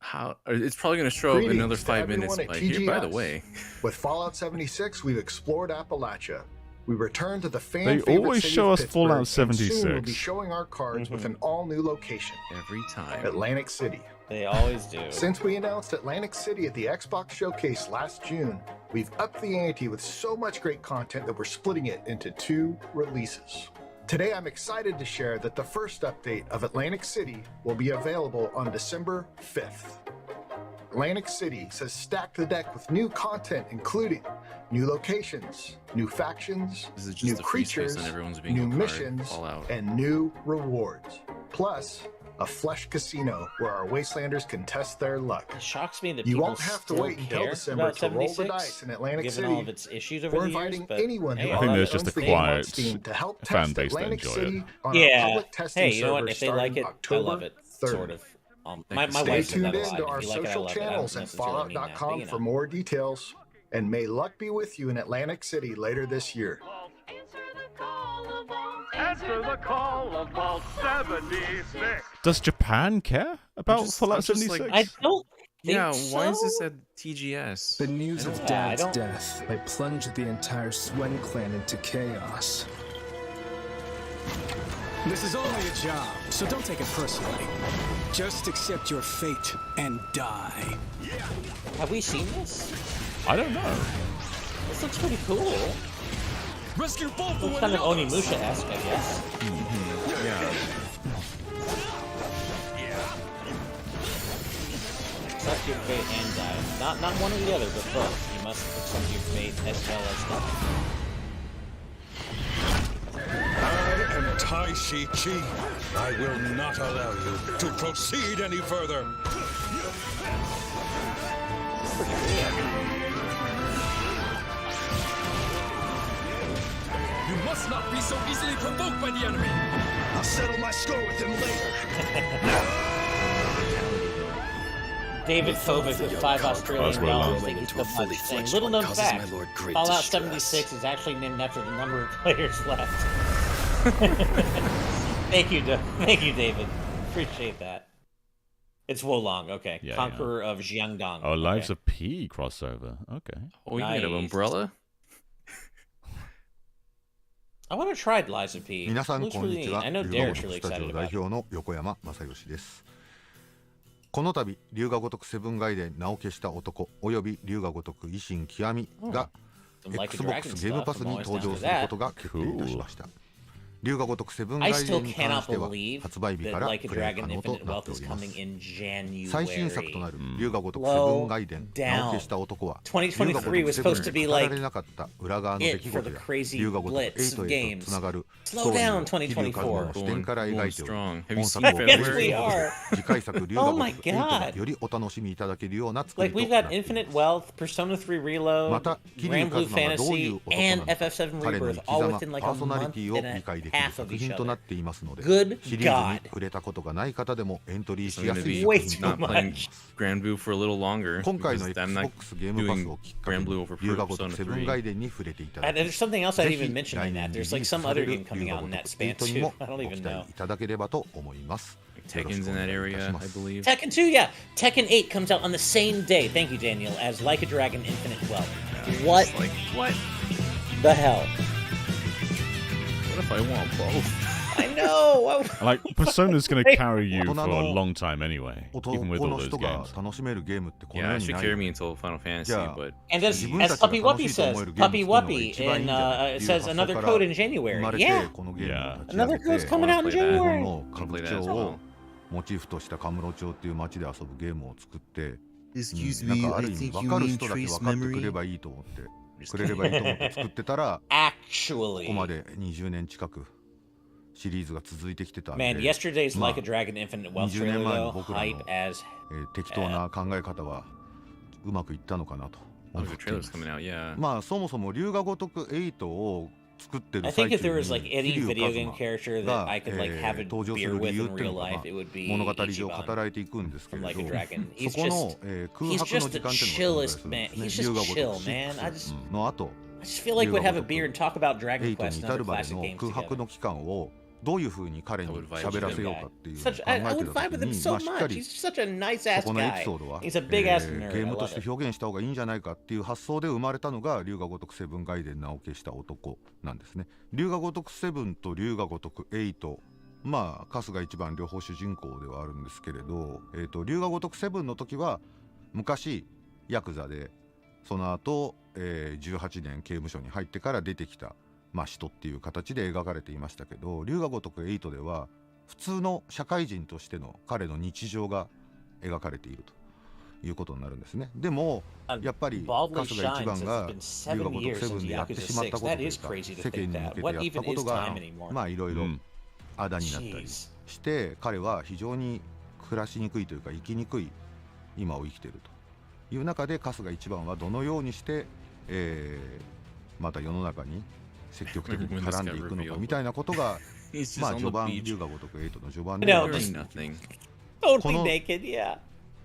How it's probably going to show up in another Greetings to 5 minutes. everyone at But here, by the TGS. way, With Fallout 76, we've explored Appalachia. We return to the fan They favorite always city show of us Fallout Pittsburgh, and soon we'll be 76. showing our cards with an all-new location, every time. Atlantic City. They always do. Since we announced Atlantic City at the Xbox Showcase last June, we've upped the ante with so much great content that we're splitting it into 2 releases. Today, I'm excited to share that the first update of Atlantic City will be available on December 5th. Atlantic City says stack the deck with new content, including new locations, new factions, This is just new a free space creatures, and everyone's being new a card. missions, Fallout. and new rewards. Plus, a flesh casino where our Wastelanders can test their luck. It shocks me that You people won't have to still wait until care December about to roll the 76, dice in Atlantic given City. all of its issues over We're the years. inviting But anyone who hey, I think there's owns just a the game on quiet Steam to help fan test base that Atlantic enjoy City it. on yeah. our public testing Hey, you know what? server If they like starting it, I October love it. 3rd. Sort of. My Stay wife Stay said tuned that a in lot. to If our you like it, I social love it. I don't channels and necessarily mean that, but, fallout.com you for know. more details. And may luck be with you in Atlantic City later this year. Answer the call of Vault 76. Does Japan care about just- Fallout I'm just like- 76? I don't think Yeah, why is so. this at TGS? The news I of don't- Dad's I don't- death might plunge the entire Swen clan into chaos. This is only a job, so don't take it personally. Just accept your fate and die. Have we seen this? I don't know. This looks pretty cool. Rescue both Looks kind of Onimusha-esque, I guess. Yeah. Accept your fate and die. Not one or the other, but both. You must accept your fate as well as die. I am Tai Shi Chi. I will not allow you to proceed any further. You must not be so easily provoked by the enemy. I'll settle my score with him later. David Kovic with $5 Australian dollars. Thank you so much. Saying, little known fact, Fallout 76 is actually named after the number of players left. Thank you, thank you, David. Appreciate that. It's Wolong, okay. Yeah, Conqueror of Jiangdong. Oh, Lives okay. of P crossover. Okay. Oh, you made an umbrella? I want to try Lives of P. 皆さん Looks こん really にち neat. は。 I know 龍河 Derek's 如く really スタジ excited オ代 about 表の横山正義です。この度龍河如くセブンガイデン名を消した男および龍河如く維新極みが Xbox ゲームパスに登場することが決定いたしました。龍河如くセブンガイデンに関しては発売日からプレイ可能となっております。最新作となる龍河如くセブンガイデン名を消した男は龍河如くセブンで語られなかった裏側の出来事や龍河如く8へとつながるストーリーを桐生一馬の視点から描いており本作をプレイしており次回作龍河如く8がよりお楽しみいただけるような作りとなっております。 Infinite Wealth, Persona 3 Reload, また桐生 Grand 一 Blue 馬がどういう Fantasy, 男な and のか FF7 彼の Rebirth 生き all 様 within like パ a ーソナリ month ティを and a 理解できる half of 作 each 品とな other. っていますので Good シリーズ God. に触れたことがない方でもエントリー So し I'm や gonna すい be 作品 not となってい playing ます。 Grand Blue for a little longer 今回の because I'm not Xbox ゲームパスをきっかけ Grand に Blue over 龍河如 Persona くセブン 3. ガイデンに触れていただ And き there's something else I ぜ didn't ひ mention 来 in 年 that. リ There's リー like ス some され other る game 龍 coming 河 out in 如 that く span 8に too. も I don't ご even 期 know. 待いただければと思います。 Tekken's in that area, I believe. Tekken 2, yeah. Tekken 8 comes out on the same day. Thank you, Daniel. As Like a Dragon Infinite Wealth. What? Like, what? The hell? What if I want both? I know. Like Persona's going to carry you for a long time anyway, even with 男 all の those 人が games. 楽しめるゲームってこの Yeah, 世 it に should ない carry me until Final Fantasy, but And as Puppy Wuppy says, Puppy Wuppy says another code in January. Yeah. Another code's coming out in 日本 January. の歌舞伎町をモチーフとしたカムロ町っていう街で遊ぶゲームを作って、Excuse なん me, かあ I る意味 think 分 you かる mean 人だけ trace 分かってくれ memory. ばいいと思ってくれればいいと思って作ってたら Actually. ここまで20年近くシリーズが続いてきてたんで Man, yesterday's まあ Like a Dragon Infinite Wealth 20年前 trailer の though, 僕らの hype as 適当な考え方はうまくいったのかなと oh, 思っ the ていま trailer's す。 coming out, yeah. まあそもそも龍河如く8を作って I る think 最 if 中 there was like に any 桐生 video 一 game 馬 character that が I could like have a 登場す beer る理 with 由 in っていう real の life, が it would be 物語上語 Ichiban られていくんですけ from れ Like a ど Dragon. そこの He's 空白の just 時 the 間っていうのが存在 chillest するん man. ですね。 He's 龍 just 河如 chill, く man. I just の後 I just feel like we'd have a beer and talk about Dragon 8 Quest に and 至 other るまで classic の games 空白 together. の期間をどういうふうに彼に喋らせようかっていうのを考 Such, I え would て vibe た with 時 him に so まあしっか much. り He's such a nice ass そこのエ guy. ピソードは He's a big ass ゲ nerd. ー I ムと love し it. て表現した方がいいんじゃないかっていう発想で生まれたのが龍河如くセブンガイデン名を消した男なんですね。龍河如く7と龍河如く8、まあ春日一番両方主人公ではあるんですけれど、龍河如く7の時は昔ヤクザでその後、18年刑務所に入ってから出てきた、まあ、人っていう形で描かれていましたけど、龍河如く8では普通の社会人としての彼の日常が描かれているということになるんですね。でもやっぱり春日一番が龍河如く7でやってしまったことというか世間に向けてやったことがまあいろいろあだになったりして彼は非常に暮らしにくいというか生きにくい今を生きているという中で春日一番はどのようにして、また世の中に積極的に絡んでいくのかみたいなことがまあ序盤龍河如く8の序盤でこの naked, yeah.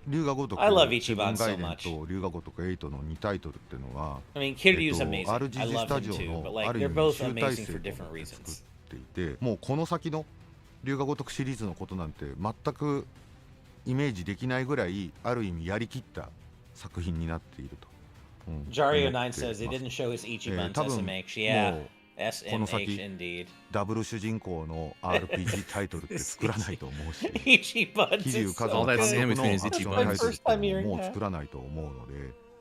龍河如く I love セブン Ichiban ガイ so デン much. と龍河如く8の2タイトルっていうのは I mean, Kiryu's amazing. I RGG ス love タ him ジオ too, but の like ある意 they're 味 both 集大 amazing 成 for と different 作 reasons. っていて、もうこの先の龍河如くシリーズのことなんて全くイメージできないぐらいある意味やりきった作品になっていると。Jario9 says they didn't show his Ichiban 多分 SMH. Yeah. もうこの SMH 先 indeed. ダブル主人公の RPG タイトルって作らないと思うしIchiban 桐生一馬 All that 監 Sam 督の between ア his クション Ichiban. タイトルっていうのももう作らないと思うので、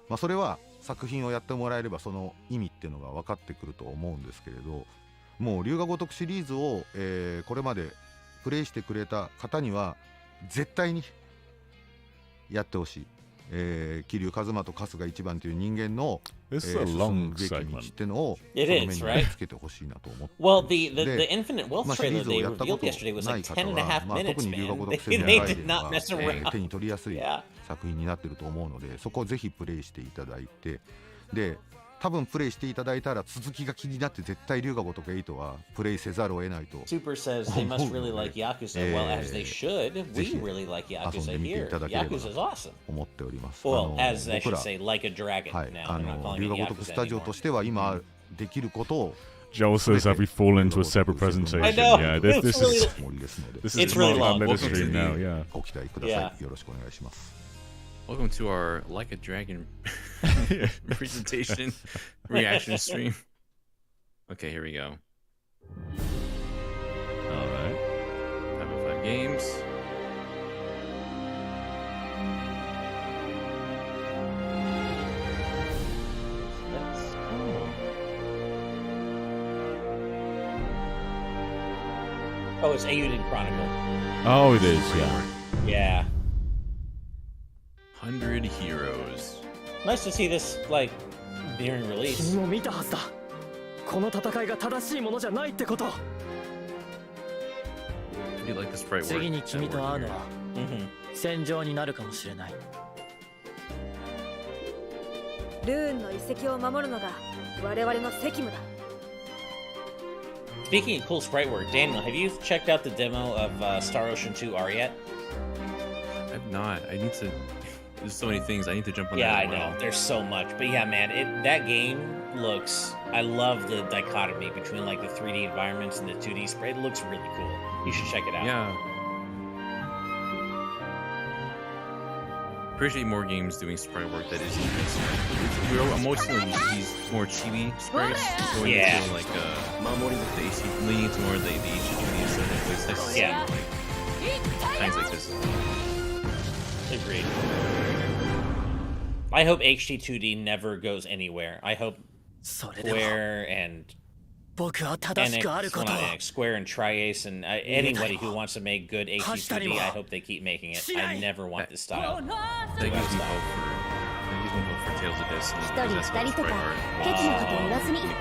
まあ、それは作品をやってもらえればその意味っていうのが分かってくると思うんですけれど、もう龍河如くシリーズを、これまでプレイしてくれた方には絶対にやってほしい。桐生一馬と春日一番という人間の、進むべき道っていうのをその目につけてほしいなと思っています。 Well, the Infinite Wealth まあ、シリ trailer ーズを they やったこ revealed と yesterday was な like い方 10 and a は、 half まあ、 minutes, 特に龍河 man. 如くセブン They ガイデ did ン not は、 mess around. 手に取りやすい Yeah. 作品になってると思うので、そこをぜひプレイしていただいて、で多分プレイしていただいたら続きが気になって絶対龍河如く8はプレイせざるを得ないと Super says they must really like Yakuza. Well, as they should. We really like 遊ん Yakuza でみてい here. ただければ Yakuza is awesome. 思っております。 Well, as I 僕 should ら say, like a dragon はい、 now. They're not calling 龍 it 河如く Yakuza スタジオ anymore. としては今できることを Joel says, "Have we fallen into a separate presentation?" I know. Yeah, this It's is really- this it's is really Mark long. Ministry now. Yeah. ご期待ください。 Yeah. よろしくお願いします。 Welcome to our Like a Dragon presentation reaction stream. Okay, here we go. All right. 505 games. Oh, it's Eiyuden Chronicle. Oh, it is. Yeah. Yeah. 100 Heroes. Nice to see this like during release. 君も見たはずだ。この戦いが正しいものじゃないってこと。 How do you like the sprite work? 次に君と会うのは戦場になるかもしれない。ルーンの遺跡を守るのが我々の責務だ。 Speaking of cool sprite work, Daniel, have you checked out the demo of Star Ocean 2 R yet? I've not. I need to. There's so many things. I need to jump on Yeah, that I as well. know. There's so much, but yeah, man, that game looks. I love the dichotomy between like the 3D environments and the 2D sprite. It looks really cool. You should check it out. Yeah. Appreciate more games doing sprite work that is interesting. I'm mostly these more chibi sprites. Going Yeah. into like leaning to more the HG aesthetic. It's nice to see, Yeah. like, things like this. Agreed. I hope HD2D never goes anywhere. I hope Square and Square and Tri-Ace and anybody who wants to make good HD2D, I hope they keep making it. I never want this style. That gives me hope for Tales of Destiny. Because that's what sprite art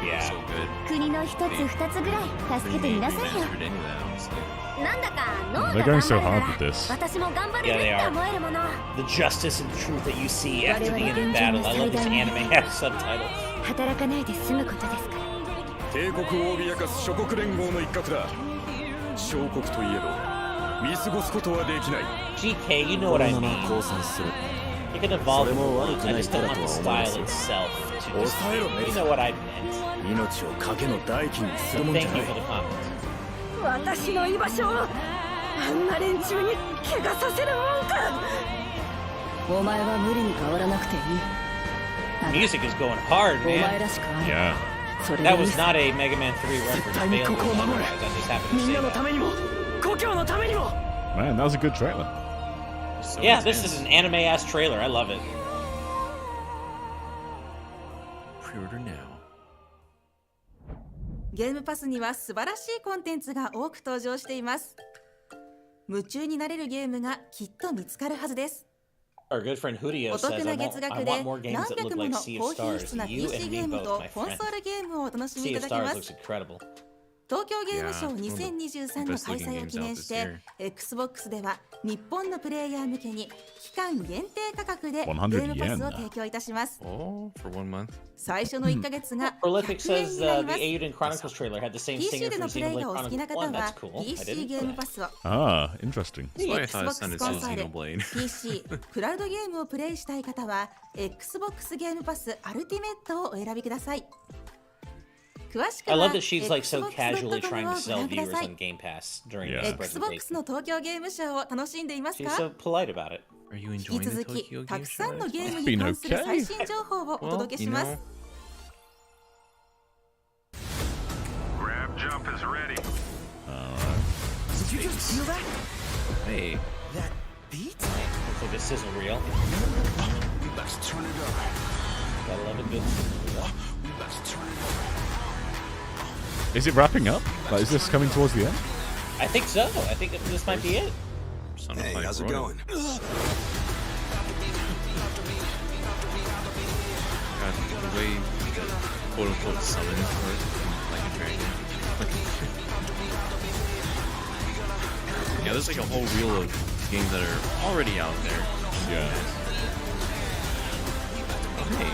Yeah. so good. 国の一つ二つぐらい助けてみなさいよ。 Any of that, honestly. なんだか脳が They're 頑 going so 張る hard な with this. ら私も頑張れ Yeah, る they って are. 思えるもの。 The justice and truth that you see after the end of battle. I love this anime has subtitles. 働かないで済むことですから。帝国を脅かす諸国連合の一角だ。小国といえど見過ごすことはできない。 GK, you know what I mean. You can evolve the look. I just don't want the style itself to just. You know what I meant. 命を賭けの代金にする So もんじゃ thank な you い。 for the comment. 私の居場所をあんな連中に怪我させるもんか。お前は無理に変わらなくていい。 Music is going hard, お前 man. らしくある。 Yeah. それ That でいい was not a Mega Man 3 reference. 絶対に Failed ここを守る。 otherwise. I just happened to みん say なの that. ためにも故郷のためにも。 Man, that was a good trailer. So Yeah, this intense. is an anime-ass trailer. I love it. Pre-order now. ゲームパスには素晴らしいコンテンツが多く登場しています。夢中になれるゲームがきっと見つかるはずです。 Our good friend Hudio お得 says, な I 月 want 額で more games 何 that 百 look も like の Sea 高 of 品 Stars. 質な You PC and ゲ me ーム both, と my コンソ friend. ールゲームをお楽しみい Sea た of だけま Stars す。 looks incredible. 東京ゲームショ Yeah, ー2023の開催を記念して Xbox では日本のプレイヤー向けに期間限定価格でゲームパスを提供いたします。 Oh, for 1 month. 最初の1ヶ月が Prolific 100円 says になり the ます。 Eiyuden Chronicles trailer had the same PC singer で from のプレイ Xenoblade がお好きな Chronicles 方 1. は That's cool. I PC didn't ゲ know ーム that. パスを Ah, interesting. That's why I thought it Xbox sounded コ so ンソール Xenoblade. PC クラウドゲームをプレイしたい方は Xbox ゲームパスアルティメットをお選びください。詳しく I は love that she's like so casually Xbox.com trying を to ご sell 覧くだ viewers さい。 on Game Pass during Yeah. this Xbox presentation. の東京ゲームショーを楽しんでいます She's か？ so polite about it. Are you 引 enjoying き the 続き Tokyo た Game くさんの Show? ゲーム It's に been 関する okay. 最新情報をお届けします。 Grab jump is ready. Did you just feel that? Hey. That beat? Looks like a sizzle reel. Let's turn it up. Gotta love a good. Let's turn it Is it wrapping up? Like, is this coming towards the end? I think so. I think this might be it. Hey, how's it going? God, the way that quote unquote summons work like a dragon. Yeah, there's like a whole reel of games that are already out there. Yeah. Oh, hey.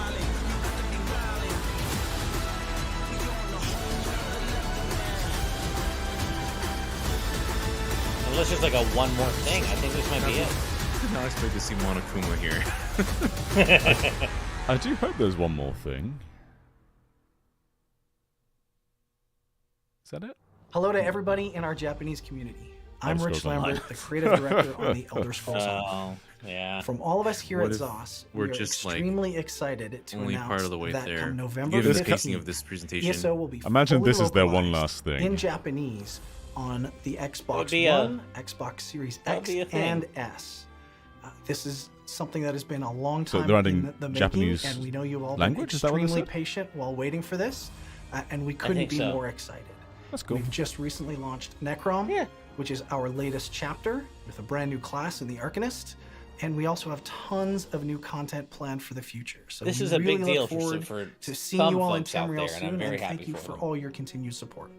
Unless there's like a one more thing. I think this might be it. Did not expect to see Monokuma here. I do hope there's one more thing. Is that it? Hello to everybody in our Japanese community. I'm Elder Rich Scrolls Online. Lambert, the creative director on the Elder Scrolls Oh, Online. yeah. From all of us here What at if ZOS, we're we are just, like, extremely excited to only announce part of the way that there? come November Given the 15th, pacing of this presentation. ESO will be Imagine fully this is their one localized last thing. in Japanese on the Xbox be a- One, Xbox Series that would X, be a thing. and S. This is something that has been a long So time they're in adding the Japanese making, and we know you all language? been Is that what they extremely said? patient while waiting for this, and we couldn't think be so. more excited. That's cool. We've just recently launched Necrom, which is our latest chapter with a brand new class in the Arcanist, and we also have tons of new content planned for the future. So This we is a really big look deal forward for to seeing some you all in folks out Tamriel there, and soon, I'm very thank happy you for for them. all your continued support.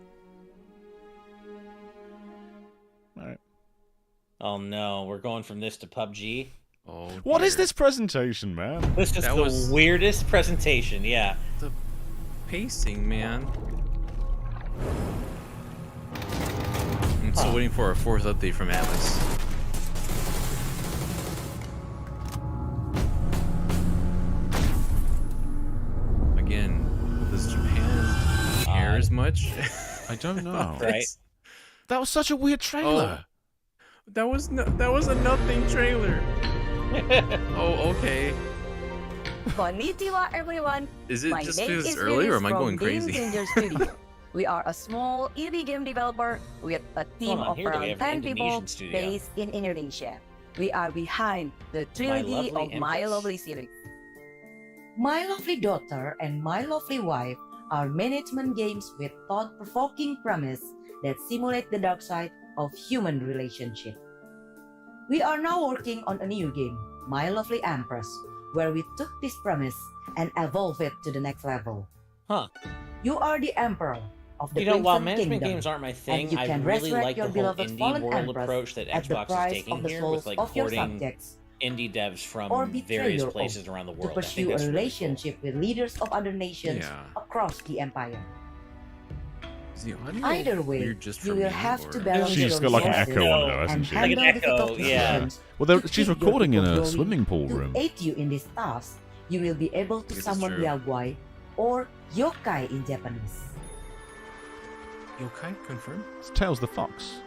All right. Oh no, we're going from this to PUBG. Oh, What is this presentation, man? This is That the was- weirdest presentation. Yeah. The pacing, man. I'm still waiting for a 4th update from Atlas. Again, does Japan care as much? I don't know. Right. That was such a weird trailer. That was a nothing trailer. Oh, okay. Konnichiwa, everyone. Is it My just name because is it's early, or am I Liz going from Game crazy? Changer Studio. We are a small indie game developer with a team on, of here they around have 10 an people Indonesian studio. based in Indonesia. We are behind the trilogy Lovely of My Empress. Lovely series. My Lovely Daughter and My Lovely Wife are management games with thought-provoking premise that simulate the dark side of human relationship. We are now working on a new game, My Lovely Empress, where we took this premise and evolved it to the next level. Huh. You are the emperor of the You know, while Crimson management Kingdom, games aren't my and thing, you I can really resurrect like the your whole beloved indie fallen world empress approach that at the Xbox is price taking of the here souls with like of your porting subjects, indie devs or from betray various your places oath around the to world. I think pursue a that's really cool. relationship with leaders of other nations Yeah. across the empire. Is the audio Either way, weird just you for will me, have to or- balance She's your got like an resources echo on her, hasn't and she? Like an handle echo, difficult yeah. decisions. Well, to she's keep your recording in people a going. swimming pool To room. aid you in these tasks, you will be able to This is summon true. Yaguai or Yokai in Japanese. Yokai confirmed? It's Tails the Fox.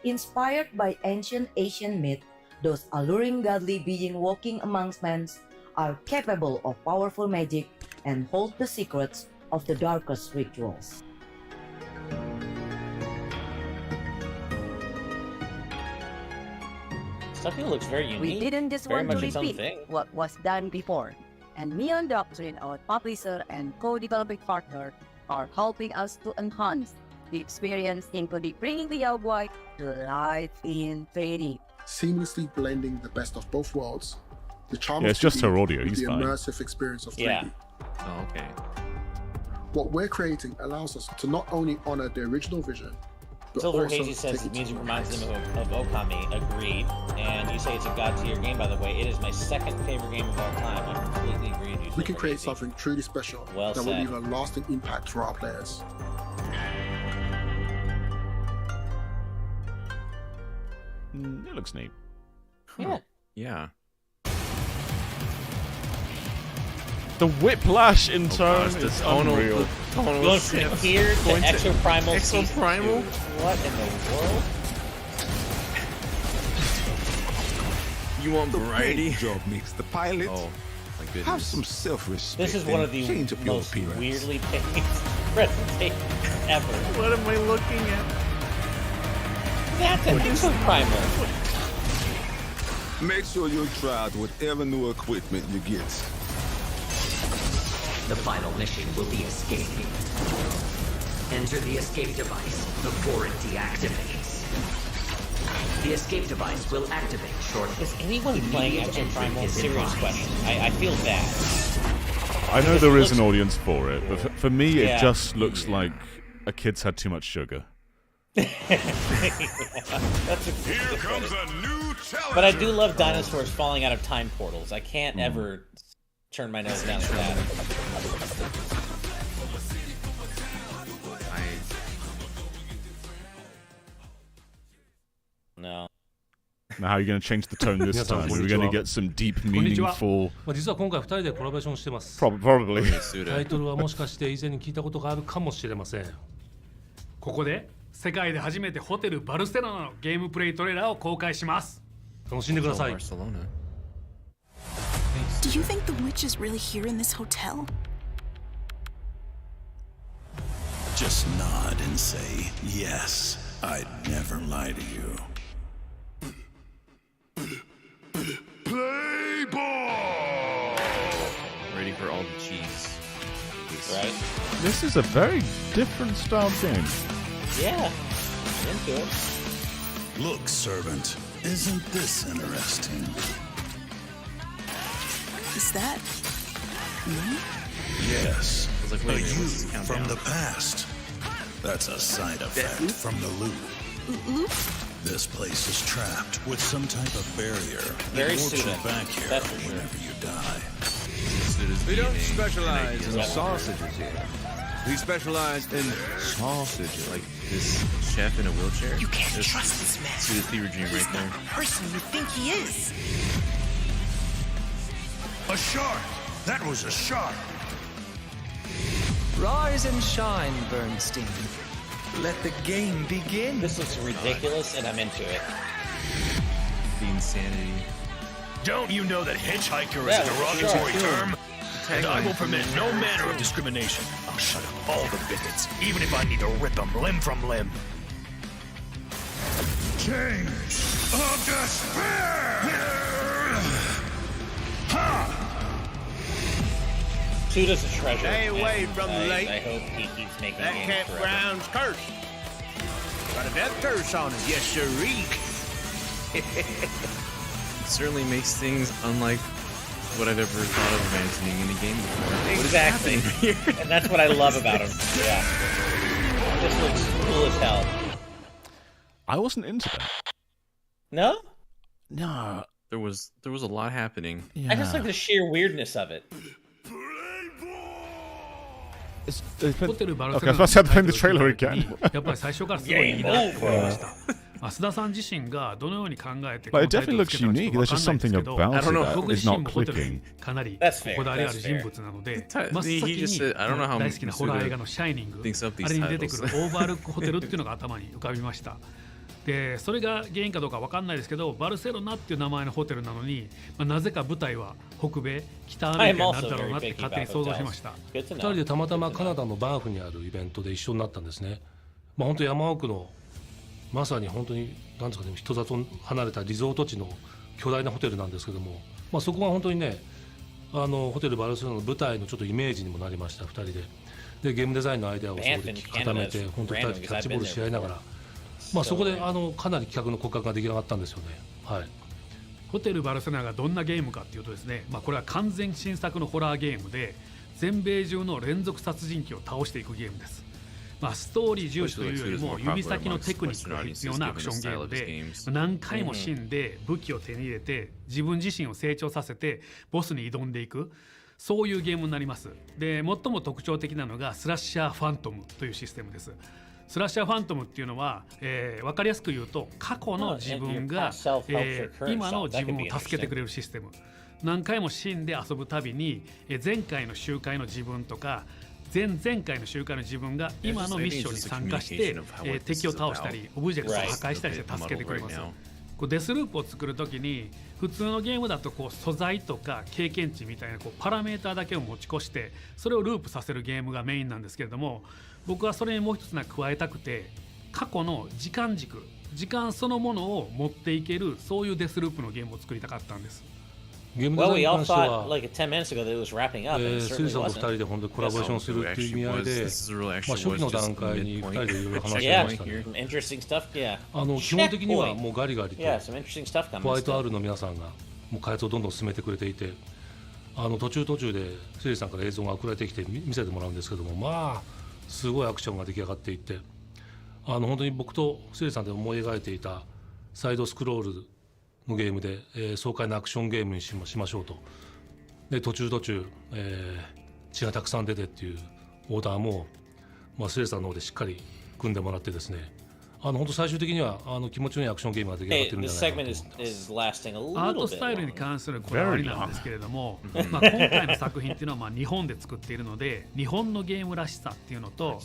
Inspired by ancient Asian myth, those alluring godly beings walking amongst men are capable of powerful magic and hold the secrets of the darkest rituals. Stuff here looks very unique. We didn't just very want to much its own repeat thing. what was done before, and Neon Doctrine, our publisher and co-developing partner, are helping us to enhance the experience, including bringing the Yaguai to life in 3D. Seamlessly blending the best of both worlds. The charm Yeah, of it's just 2D her audio, with he's the fine. immersive experience of 3D. Yeah. Oh, okay. What we're creating allows us to not only honor the original vision, but Silver also Hazy says take the it to music new reminds heights. them of Okami. Agreed. And you say it's a god tier game, by the way. It is my second favorite game of all time. I completely agree with you. We can Silver create Hazy. something truly special Well that will said. leave a lasting impact for our players. It looks neat. Yeah. Yeah. The whiplash in tone gosh, the is tonal- unreal. the tonal Going from shifts. here to Going to Exoprimal. Exoprimal? Dude, what in the world? You want variety? Job makes the pilot. Oh, my goodness. Have some self-respect. This is one of and the change up your most appearance. weirdly paced presentations ever. What am I looking at? That's an Exoprimal. Make sure you're tried whatever new equipment you get. The final mission will be escape. Enter the escape device before it deactivates. The escape device will activate shortly. Is anyone playing Exoprimal? Serious question. I feel bad. I know there is an audience for it, but for me, Yeah. it just looks like a kid's had too much sugar. That's a Here comes a new challenge. But I do love dinosaurs falling out of time portals. I can't ever turn my nose down at that. No. Now, how are you going to change the tone this time? We're going to get some deep, meaningful. 実は今回2人でコラボレーションしてます。Probably. タイトルはもしかして以前に聞いたことがあるかもしれません。ここで世界で初めてホテルバルセロナのゲームプレイトレーラーを公開します。楽しんでください。Do you think the witch is really here in this hotel? Just nod and say, yes, I'd never lie to you. Play ball! Ready for all the cheese. Right? This is a very different style game. Yeah, into it. Look, servant, isn't this interesting? Is that me? Yes, like, a wait, you count from down. the past. That's a side effect from the loop. Loop? This place is trapped with some type of barrier Very that warps you soothing. back here That's for sure. whenever you die. We don't specialize in sausages here. We specialize in sausages. Like this chef in a wheelchair? You can't trust this man. See the fever dream He's right not there? the person you think he is. A shark! That was a shark! Rise and shine, Bernstein. Let the game begin. This looks ridiculous, and I'm into it. The insanity. Don't you know that hitchhiker is Yeah, a derogatory sure. term? And I will permit no manner of discrimination. I'll shut up all the bigots, even if I need to rip them limb from limb. Change of despair! Suda's a treasure. Stay away and from the I lake. hope he keeps making That games forever. campground's cursed. Got a death curse on it, yes, sirree. It certainly makes things unlike what I've ever thought of imagining in a game before. Exactly. And that's what I love about him. Yeah. It just looks cool as hell. I wasn't into that. No? No. There was a lot happening. I just like the sheer weirdness of it.ホテルバルセ Okay, I ロ was ナ about to play the trailer again. やっぱり最初からすごいいいなと思いました。増田さん自身がどのように考えてこ But の it タイトル definitely をつけたのか looks ちょっと unique. わ There's か just んないです something けど、 about it 僕 that 自 is 身 not もホテル clicking. にかなり That's fair, こだわりある that's 人 fair. 物なので、 He 真っ先 just に said, I don't know how 大好きなホラー映画の Masuda シャイニング、 thinks up these あれに出てくる titles. オーバールックホテルっていうのが頭に浮かびました。でそれが原因かどうかわかんないですけど、バルセロナっていう名前のホテルなのに、なぜか舞台は北米、北アメリカになるだろうなって勝手に想像しました。2人でたまたまカナダのバンフにあるイベントで一緒になったんですね。本当山奥のまさに本当に何ですかね、人里離れたリゾート地の巨大なホテルなんですけども、そこが本当にね、ホテルバルセロナの舞台のちょっとイメージにもなりました。2人でゲームデザインのアイデアをそこで固めて、本当に2人でキャッチボールし合いながら、そこでかなり企画の骨格が出来上がったんですよね。はい。ホテルバルセロナがどんなゲームかっていうとですね、これは完全新作のホラーゲームで、全米中の連続殺人鬼を倒していくゲームです。ストーリー重視というよりも指先のテクニックが必要なアクションゲームで、何回も死んで武器を手に入れて自分自身を成長させてボスに挑んでいく、そういうゲームになります。で、最も特徴的なのがスラッシャーファントムというシステムです。スラッシャーファントムっていうのは、分かりやすく言うと過去の自分が、今の自分を助けてくれるシステム。何回も死んで遊ぶたびに、前回の周回の自分とか前々回の周回の自分が今のミッションに参加して、敵を倒したりオブジェクトを破壊したりして助けてくれます。デスループを作るときに普通のゲームだと素材とか経験値みたいなパラメーターだけを持ち越してそれをループさせるゲームがメインなんですけれども、僕はそれにもう一つ加えたくて、過去の時間軸、時間そのものを持っていけるそういうデスループのゲームを作りたかったんです。ゲームデザインに関しては、like 10 minutes ago that it was wrapping up, and it スイ certainly さんと2 wasn't. 人で本当にコラボレーションするっていう意味合いで、初期の段階に2人でいろいろ話してましたね。some interesting stuff, yeah. 基本的にはもうガリガリと Yeah, some interesting stuff coming. ホワイト R の皆さんがもう開発をどんどん進めてくれていて、途中でセリさんから映像が送られてきて見せてもらうんですけども、すごいアクションが出来上がっていって、本当に僕とセリさんで思い描いていたサイドスクロールのゲームで、爽快なアクションゲームにしましょうと。で途中、血がたくさん出てっていうオーダーも、セリさんの方でしっかり組んでもらってですね、本当最終的には気持ちのいいアクションゲームが出来上がってるん Hey, じ this ゃないか segment と思って is lasting a アー little ト bit スタイルに long. 関するこだわりなんですけれども、今回の作品っていうのは日本で作っているので、日本のゲームらしさっていうのと、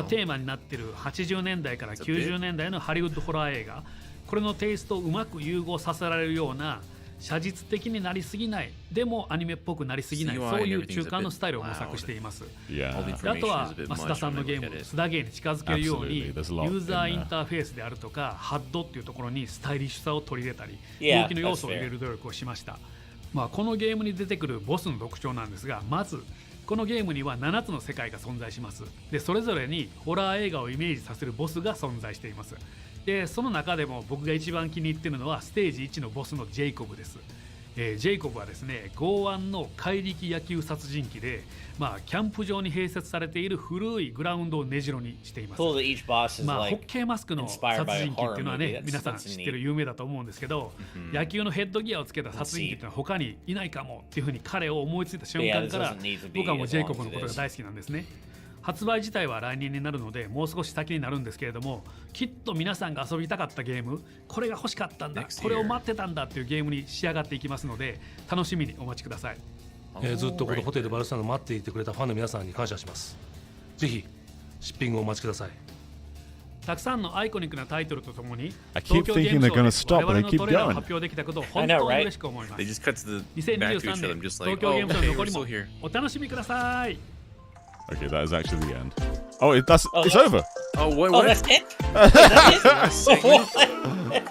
テーマになっている80年代から90年代のハリウッドホラー映画、これのテイストをうまく融合させられるような写実的になりすぎない、でもアニメっぽくなりすぎない、そういう中間のスタイルを模索しています。であとは増田さんのゲーム、須田ゲーに近づけるように、ユーザーインターフェースであるとか、ハッドっていうところにスタイリッシュさを取り入れたり、動きの要素を入れる努力をしました。このゲームに出てくるボスの特徴なんですが、まずこのゲームには7つの世界が存在します。でそれぞれにホラー映画をイメージさせるボスが存在しています。でその中でも僕が一番気に入っているのはステージ1のボスのジェイコブです。ジェイコブはですね、剛腕の怪力野球殺人鬼で、キャンプ場に併設されている古いグラウンドを根城にしています。ホッケーマスクの殺人鬼っていうのはね、皆さん知ってる有名だと思うんですけど、野球のヘッドギアをつけた殺人鬼っていうのは他にいないかもっていうふうに彼を思いついた瞬間から僕はもうジェイコブのことが大好きなんですね。発売自体は来年になるのでもう少し先になるんですけれども、きっと皆さんが遊びたかったゲーム、これが欲しかったんだ、これを待ってたんだっていうゲームに仕上がっていきますので、楽しみにお待ちください。ずっとこのホテルバルセロナを待っていてくれたファンの皆さんに感謝します。ぜひシッピングをお待ちください。たくさんのアイコニックなタイトルとともに I keep thinking they're gonna stop, but they keep going. 発表できたことを本当に嬉しく思います。2023年東京ゲームショウの残りもお楽しみください。Okay, that is actually the end. Oh, it's over. Oh, what? Oh, that's it? That's it?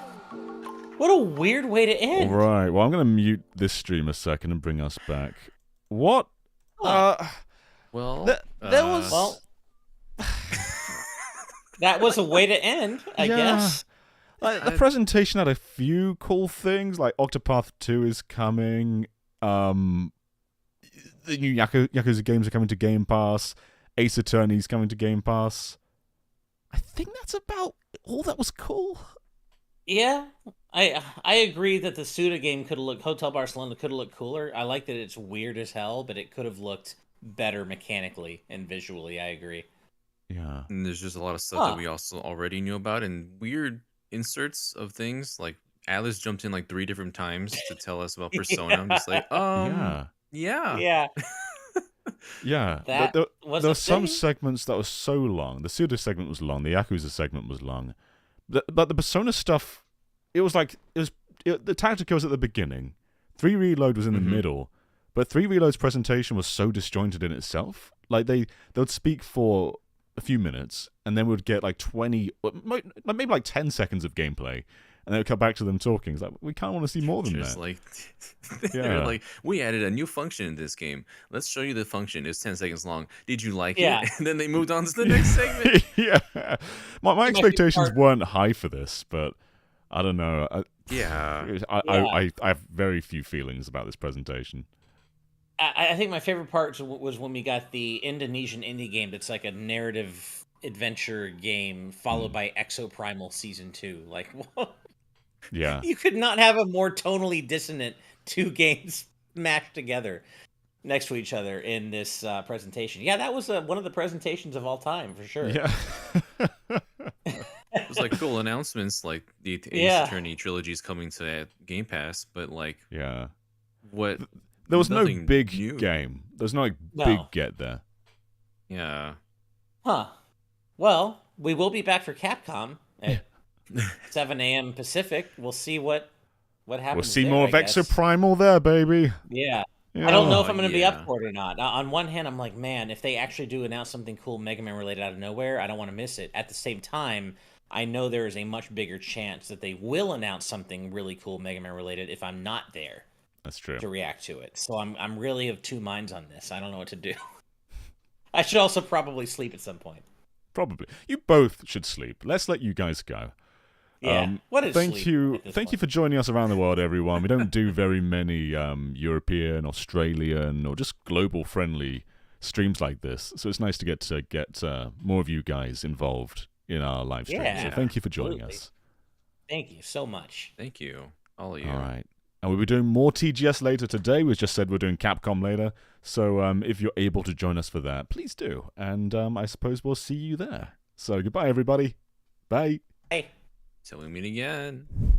What a weird way to end. All right. Well, I'm going to mute this stream a second and bring us back. What? Well, there was. Well, that was a way to end, I guess. Like, the presentation had a few cool things, like Octopath 2 is coming. The new Yakuza games are coming to Game Pass. Ace Attorney's coming to Game Pass. I think that's about all that was cool. Yeah, I agree that the Suda game could have looked, Hotel Barcelona could have looked cooler. I like that it's weird as hell, but it could have looked better mechanically and visually. I agree. Yeah. And there's just a lot of stuff that we also already knew about, and weird inserts of things. Like Alice jumped in like 3 different times to tell us about Persona. I'm just like, yeah. Yeah. There were some segments that were so long. The Suda segment was long. The Yakuza segment was long. But the Persona stuff, it was like the tactic was at the beginning. 3 Reload was in the middle. But 3 Reload's presentation was so disjointed in itself. Like they would speak for a few minutes, and then we'd get like 20, maybe like 10 seconds of gameplay. And then it would come back to them talking. It's like, we kind of want to see more than that. Like, they're like, we added a new function in this game. Let's show you the function. It's 10 seconds long. Did you like it? And then they moved on to the next segment. Yeah. My expectations weren't high for this, but I don't know. I have very few feelings about this presentation. I think my favorite part was when we got the Indonesian indie game that's like a narrative adventure game followed by Exoprimal Season 2. Like, what? Yeah. You could not have a more tonally dissonant 2 games mashed together next to each other in this presentation. Yeah, that was one of the presentations of all time, for sure. Yeah. It was like cool announcements, like the Ace Attorney trilogy is coming to Game Pass, but like, what? There was no big game. There's no big get there. Yeah. Huh. Well, we will be back for Capcom at 7 a.m. Pacific. We'll see what happens. We'll see more of Exoprimal there, baby. Yeah. I don't know if I'm going to be up for it or not. On one hand, I'm like, man, if they actually do announce something cool Mega Man related out of nowhere, I don't want to miss it. At the same time, I know there is a much bigger chance that they will announce something really cool Mega Man related if I'm not there. That's true. To react to it. So I'm really of 2 minds on this. I don't know what to do. I should also probably sleep at some point. Probably. You both should sleep. Let's let you guys go. Yeah. What is thank sleep you. at this Thank point? you for joining us around the world, everyone. We don't do very many European, Australian, or just global friendly streams like this. So it's nice to get more of you guys involved in our live stream. So thank you for joining us. Thank you so much. Thank you. All of you. All right. And we'll be doing more TGS later today. We just said we're doing Capcom later. So if you're able to join us for that, please do. And I suppose we'll see you there. So goodbye, everybody. Bye. Till we meet again.